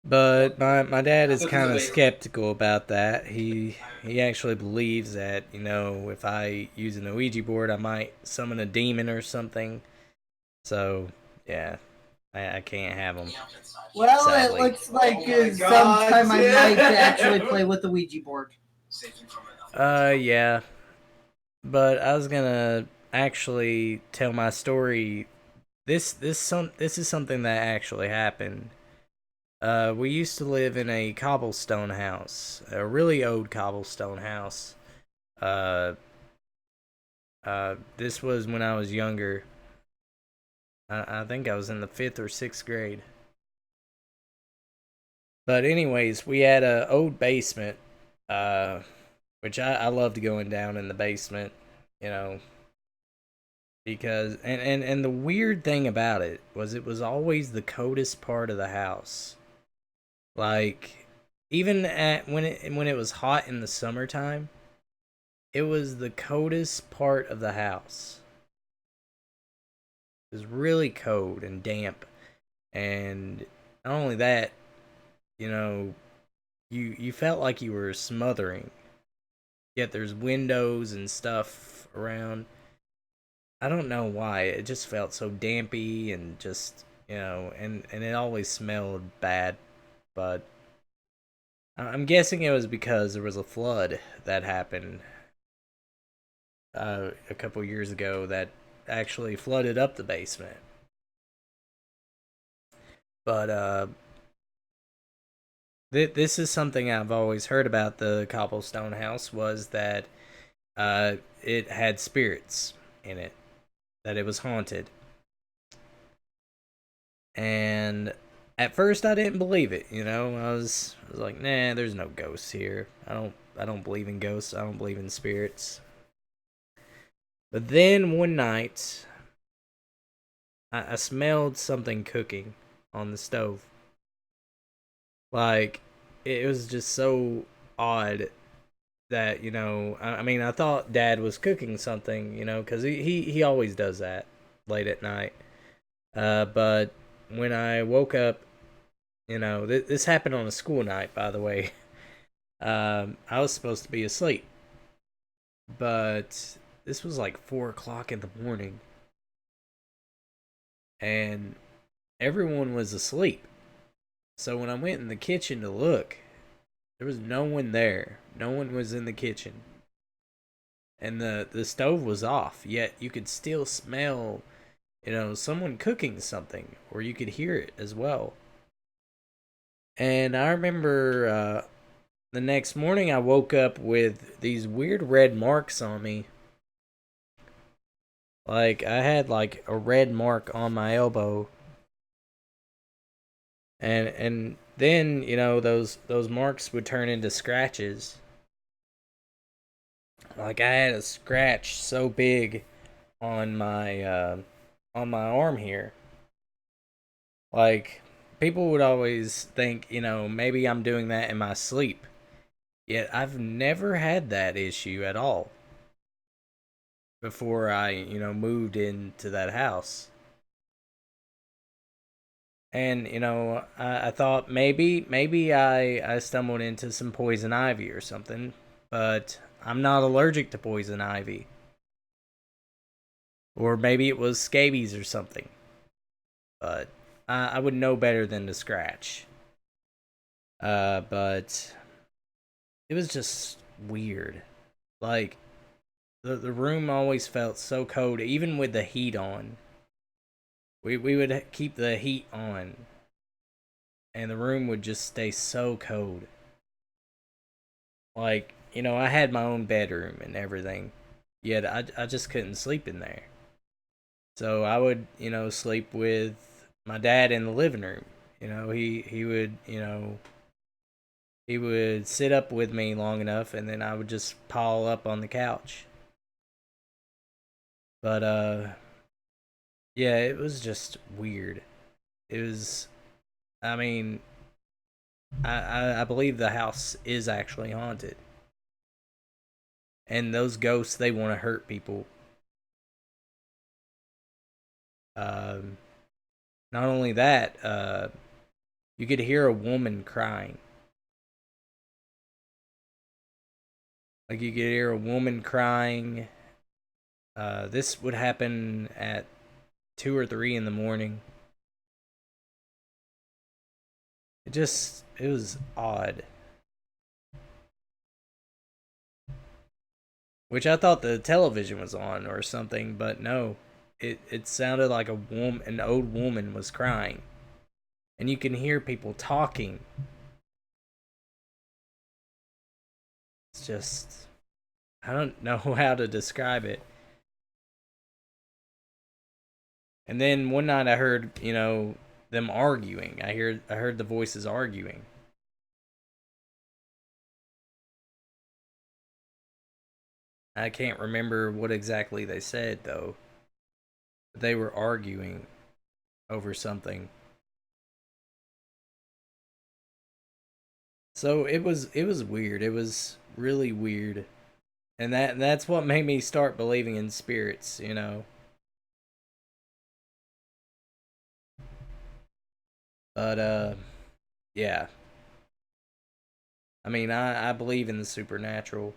But my dad is kind of skeptical about that. He actually believes that, you know, if I use an Ouija board, I might summon a demon or something. So, yeah, I can't have them. Well, sadly. it looks like Oh my God, sometime I yeah. might actually play with the Ouija board. Yeah. But I was gonna actually tell my story. This is something that actually happened. We used to live in a cobblestone house, a really old cobblestone house. This was when I was younger. I think I was in the 5th or 6th grade. But anyways, we had a old basement, which I loved going down in the basement, you know, because and the weird thing about it was always the coldest part of the house. Like, even when it was hot in the summertime, it was the coldest part of the house. It was really cold and damp, and not only that, you know, you felt like you were smothering. Yet there's windows and stuff around. I don't know why. It just felt so dampy and just, you know, and it always smelled bad. But I'm guessing it was because there was a flood that happened a couple years ago that actually flooded up the basement. But this is something I've always heard about the cobblestone house, was that it had spirits in it, that it was haunted. And at first I didn't believe it, you know. I was like, nah, there's no ghosts here. I don't believe in ghosts. I don't believe in spirits. But then one night I smelled something cooking on the stove. Like, it was just so odd that, you know, I mean, I thought Dad was cooking something, you know, because he always does that late at night. But when I woke up, you know, this happened on a school night, by the way. I was supposed to be asleep, but this was like 4 o'clock in the morning, and everyone was asleep. So when I went in the kitchen to look, there was no one there. No one was in the kitchen. And the stove was off, yet you could still smell, you know, someone cooking something, or you could hear it as well. And I remember the next morning I woke up with these weird red marks on me. Like, I had like a red mark on my elbow. And then, you know, those marks would turn into scratches. Like I had a scratch so big on my arm here. Like people would always think, maybe I'm doing that in my sleep. Yet I've never had that issue at all before I, moved into that house. And, I thought maybe I stumbled into some poison ivy or something, but I'm not allergic to poison ivy. Or maybe it was scabies or something. But I would know better than to scratch. But it was just weird. Like, the room always felt so cold, even with the heat on. We would keep the heat on, and the room would just stay so cold. Like, I had my own bedroom and everything, yet I just couldn't sleep in there. So I would, sleep with my dad in the living room. He would, he would sit up with me long enough, and then I would just pile up on the couch. But yeah, it was just weird. It was, I mean, I believe the house is actually haunted. And those ghosts, they want to hurt people. Um, Not only that, you could hear a woman crying. Like you could hear a woman crying. This would happen at 2 or 3 in the morning. It was odd. Which I thought the television was on or something, but no. It sounded like an old woman was crying. And you can hear people talking. It's just, I don't know how to describe it. And then one night I heard, them arguing. I heard the voices arguing. I can't remember what exactly they said though. But they were arguing over something. So it was weird. It was really weird. And that's what made me start believing in spirits. But yeah. I mean, I believe in the supernatural.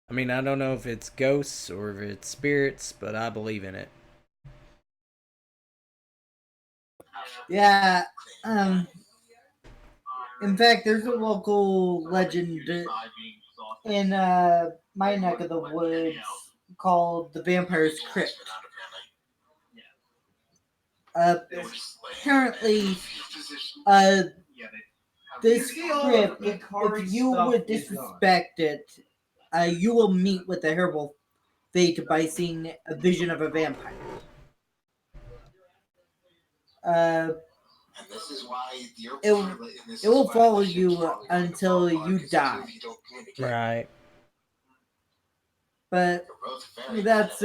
I mean, I don't know if it's ghosts or if it's spirits, but I believe in it. Yeah. In fact, there's a local legend in my neck of the woods called the Vampire's Crypt. Apparently, this crypt, if you would disrespect it, you will meet with a horrible fate by seeing a vision of a vampire. It will follow you until you die. Right. But that's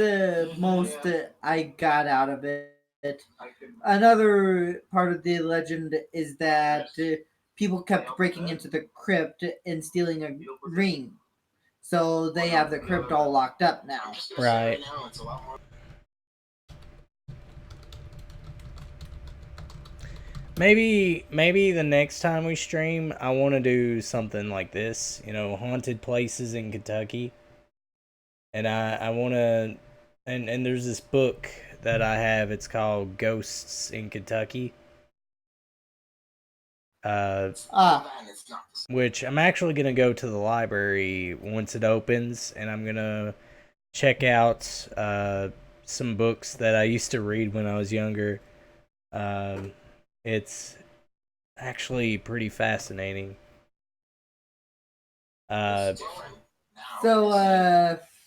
most I got out of it. Another part of the legend is that people kept breaking into the crypt and stealing a ring. So they have the crypt all locked up now. Right. Maybe the next time we stream, I want to do something like this, haunted places in Kentucky. And I want to and there's this book that I have. It's called Ghosts in Kentucky. Which I'm actually going to go to the library once it opens, and I'm going to check out some books that I used to read when I was younger. It's actually pretty fascinating. So,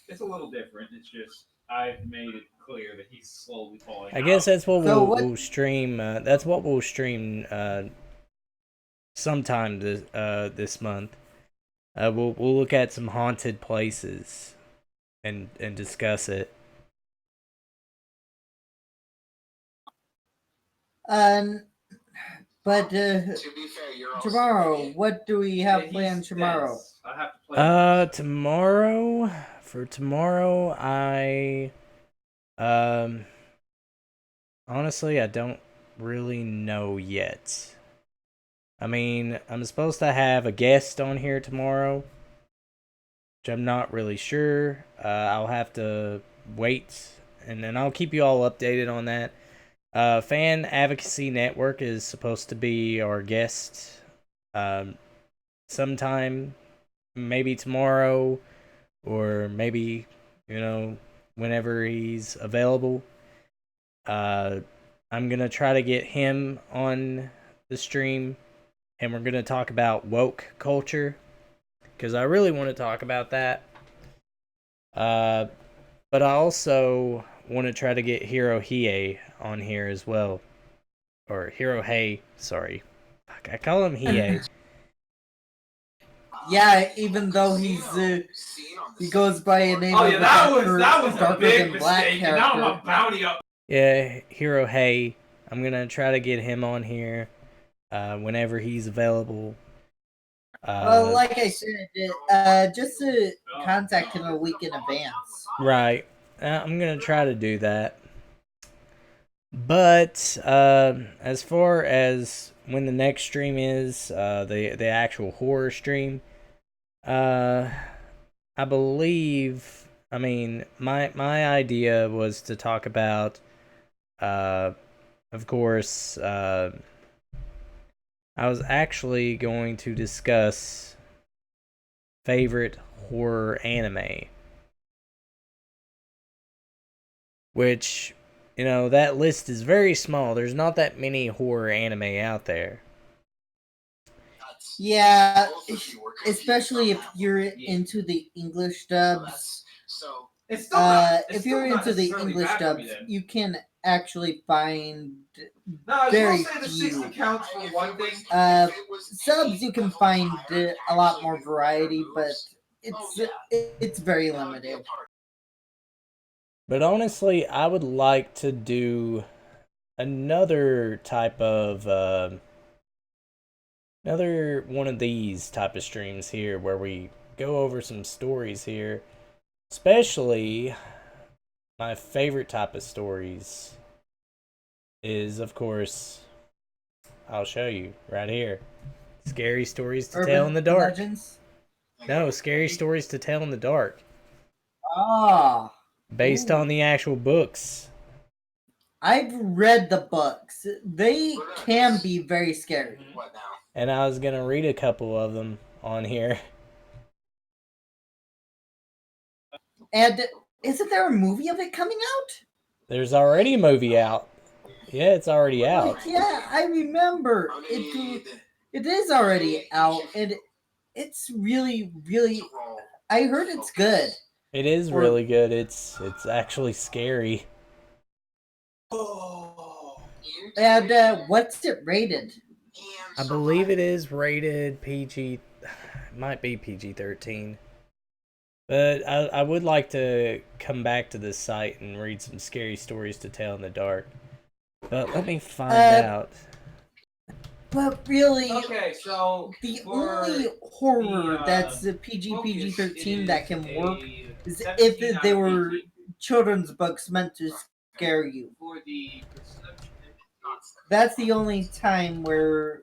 It's a little different. It's just I've made it clear that he's slowly falling. I guess that's what So we'll stream. That's what we'll stream sometime this month. We'll look at some haunted places and discuss it. Um, but To be fair, you're also tomorrow, thinking- what do we Yeah, have he's planned tomorrow? dense. I have to play. Tomorrow I honestly I don't really know yet. I mean, I'm supposed to have a guest on here tomorrow, which I'm not really sure. I'll have to wait, and then I'll keep you all updated on that. Fan Advocacy Network is supposed to be our guest sometime, maybe tomorrow, or maybe, whenever he's available. I'm going to try to get him on the stream, and we're going to talk about woke culture, because I really want to talk about that. But I also want to try to get Hiro Hiei on here as well. Or Hiro Hei, sorry. I call him Hiei. Yeah, even though he goes by a name Oh of yeah, a that was a darker big than black mistake. And now I'm character. a bounty up. Yeah, Hiro Hei. I'm going to try to get him on here whenever he's available. Well, like I said, just to contact him a week in advance. Right. I'm going to try to do that. But as far as when the next stream is, the actual horror stream, I believe, I mean, my idea was to talk about, of course, I was actually going to discuss favorite horror anime, which, that list is very small. There's not that many horror anime out there. Yeah, Both of you were especially if confused you're on that. into the English So dubs. It's still not, it's If still you're not into the necessarily English bad for me dubs, then. you can actually find No, I was very gonna say the few. 60 counts for one thing. Subs you can find a lot more variety, but it's very limited. But honestly, I would like to do another type of another one of these type of streams here where we go over some stories here, especially my favorite type of stories is, of course, I'll show you right here, scary stories to tell in the dark. Legends? No, scary stories to tell in the dark, Ah, based Ooh. on the actual books. I've read the books. They can be very scary. What now? And I was gonna read a couple of them on here. And isn't there a movie of it coming out? There's already a movie out. Yeah, it's already out. Yeah, I remember. I need It is already out, and it's really, really. I heard it's good. It is really good. It's actually scary. And what's it rated? I believe it is rated PG. It might be PG-13. But I would like to come back to this site and read some scary stories to tell in the dark. But let me find out. But really, Okay, so the for only horror the, that's the PG-13 that can is work a is 17 if out they of were 18. children's books meant to scare you. For the perception, That's the only time where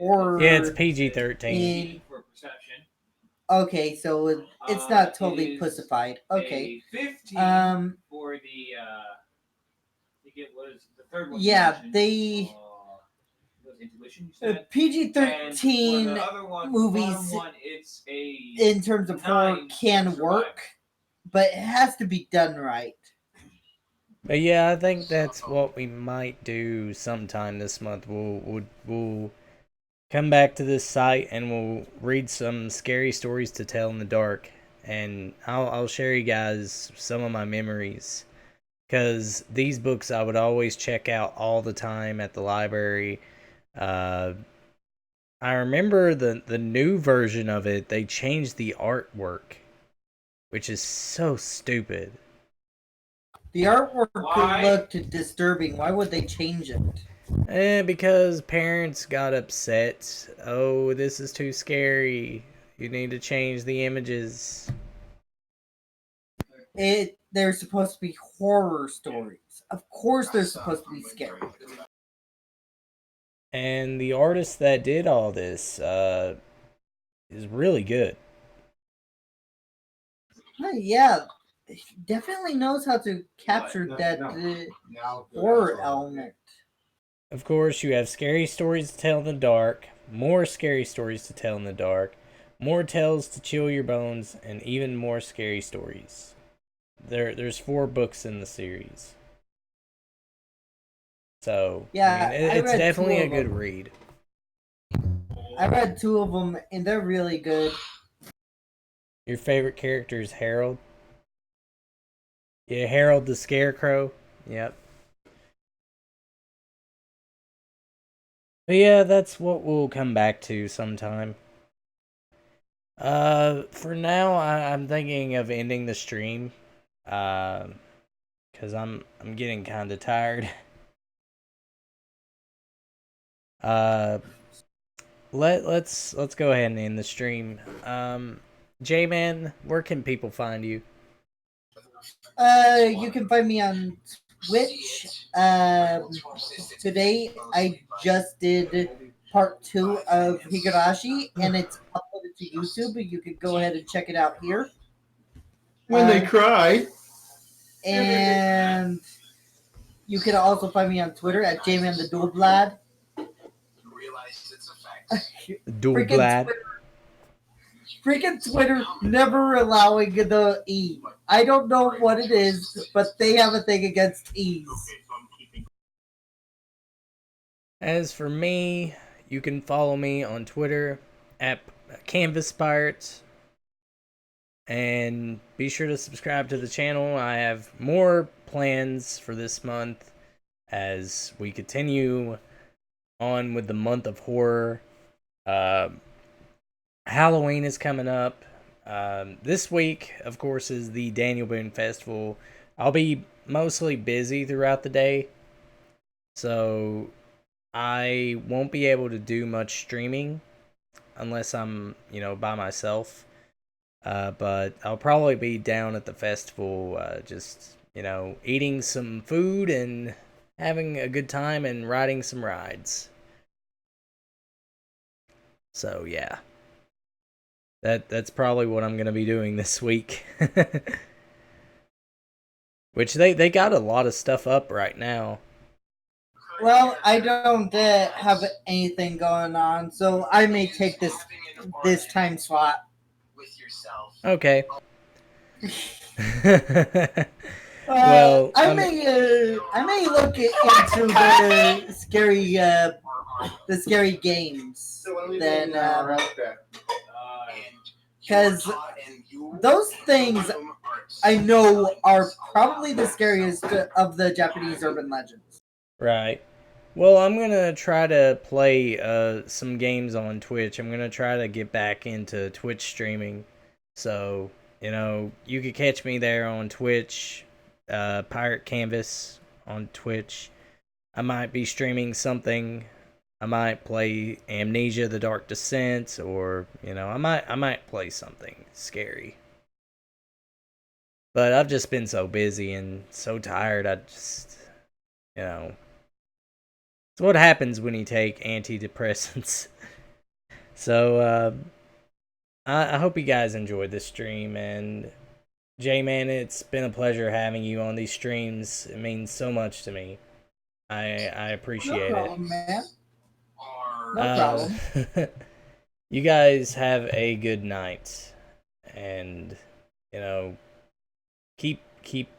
horror. Yeah, it's PG-13. in- for perception. Okay, so it's not totally It is pussified. Okay. A 15 for the you get what is the third one? Yeah, Intuition. they- was Intuition, you said? PG-13 And for the other one, movies bottom one, it's a in terms of horror 9 can survive. work, but it has to be done right. But yeah, I think that's what we might do sometime this month. We'll come back to this site and we'll read some scary stories to tell in the dark, and I'll share you guys some of my memories, because these books I would always check out all the time at the library. I remember the new version of it, they changed the artwork, which is so stupid. The artwork Why? looked disturbing. Why would they change it? Because parents got upset. Oh, this is too scary. You need to change the images. They're supposed to be horror stories. Of course, they're supposed to be scary. And the artist that did all this is really good. Yeah, definitely knows how to capture that horror element. Of course, you have scary stories to tell in the dark, more scary stories to tell in the dark, more tales to chill your bones, and even more scary stories. There's 4 books in the series. So, Yeah, I mean, I it's read definitely 2 a of good them. read. I read 2 of them, and they're really good. Your favorite character is Harold? Yeah, Harold the Scarecrow. Yep. But yeah, that's what we'll come back to sometime. For now, I'm thinking of ending the stream. Cause I'm getting kind of tired. Let's go ahead and end the stream. J-Man, where can people find you? You can find me on Twitch. Today I just did part 2 of Higurashi, and it's uploaded to YouTube. You can go ahead and check it out here. When they cry. And you can also find me on Twitter at JMan the Dual Lad. Dual Blad. Freaking Twitter never allowing the E. I don't know what it is, but they have a thing against E's. As for me, you can follow me on Twitter at Canvas Pirates. And be sure to subscribe to the channel. I have more plans for this month as we continue on with the month of horror. Halloween is coming up. This week, of course, is the Daniel Boone Festival. I'll be mostly busy throughout the day, so I won't be able to do much streaming unless I'm, by myself. But I'll probably be down at the festival, just, eating some food and having a good time and riding some rides. So, yeah. That's probably what I'm going to be doing this week. Which they got a lot of stuff up right now. Well, I don't have anything going on, so I may take this time slot. Okay. Well, I may look into the scary games. Then, because those things I know are probably the scariest of the Japanese urban legends. Right. Well, I'm going to try to play some games on Twitch. I'm going to try to get back into Twitch streaming. So, you could catch me there on Twitch, Pirate Canvas on Twitch. I might be streaming something. I might play Amnesia: The Dark Descent, or, I might play something scary. But I've just been so busy and so tired. I just, it's what happens when you take antidepressants. So, I hope you guys enjoyed this stream, and J-Man, it's been a pleasure having you on these streams. It means so much to me. I appreciate No problem, man. No it. problem. You guys have a good night, and keep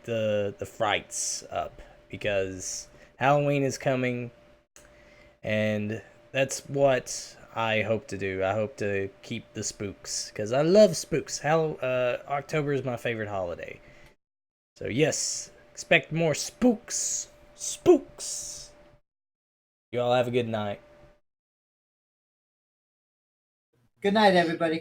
the frights up, because Halloween is coming, and that's what I hope to do. I hope to keep the spooks, because I love spooks. October is my favorite holiday. So yes, expect more spooks. Spooks. You all have a good night. Good night, everybody.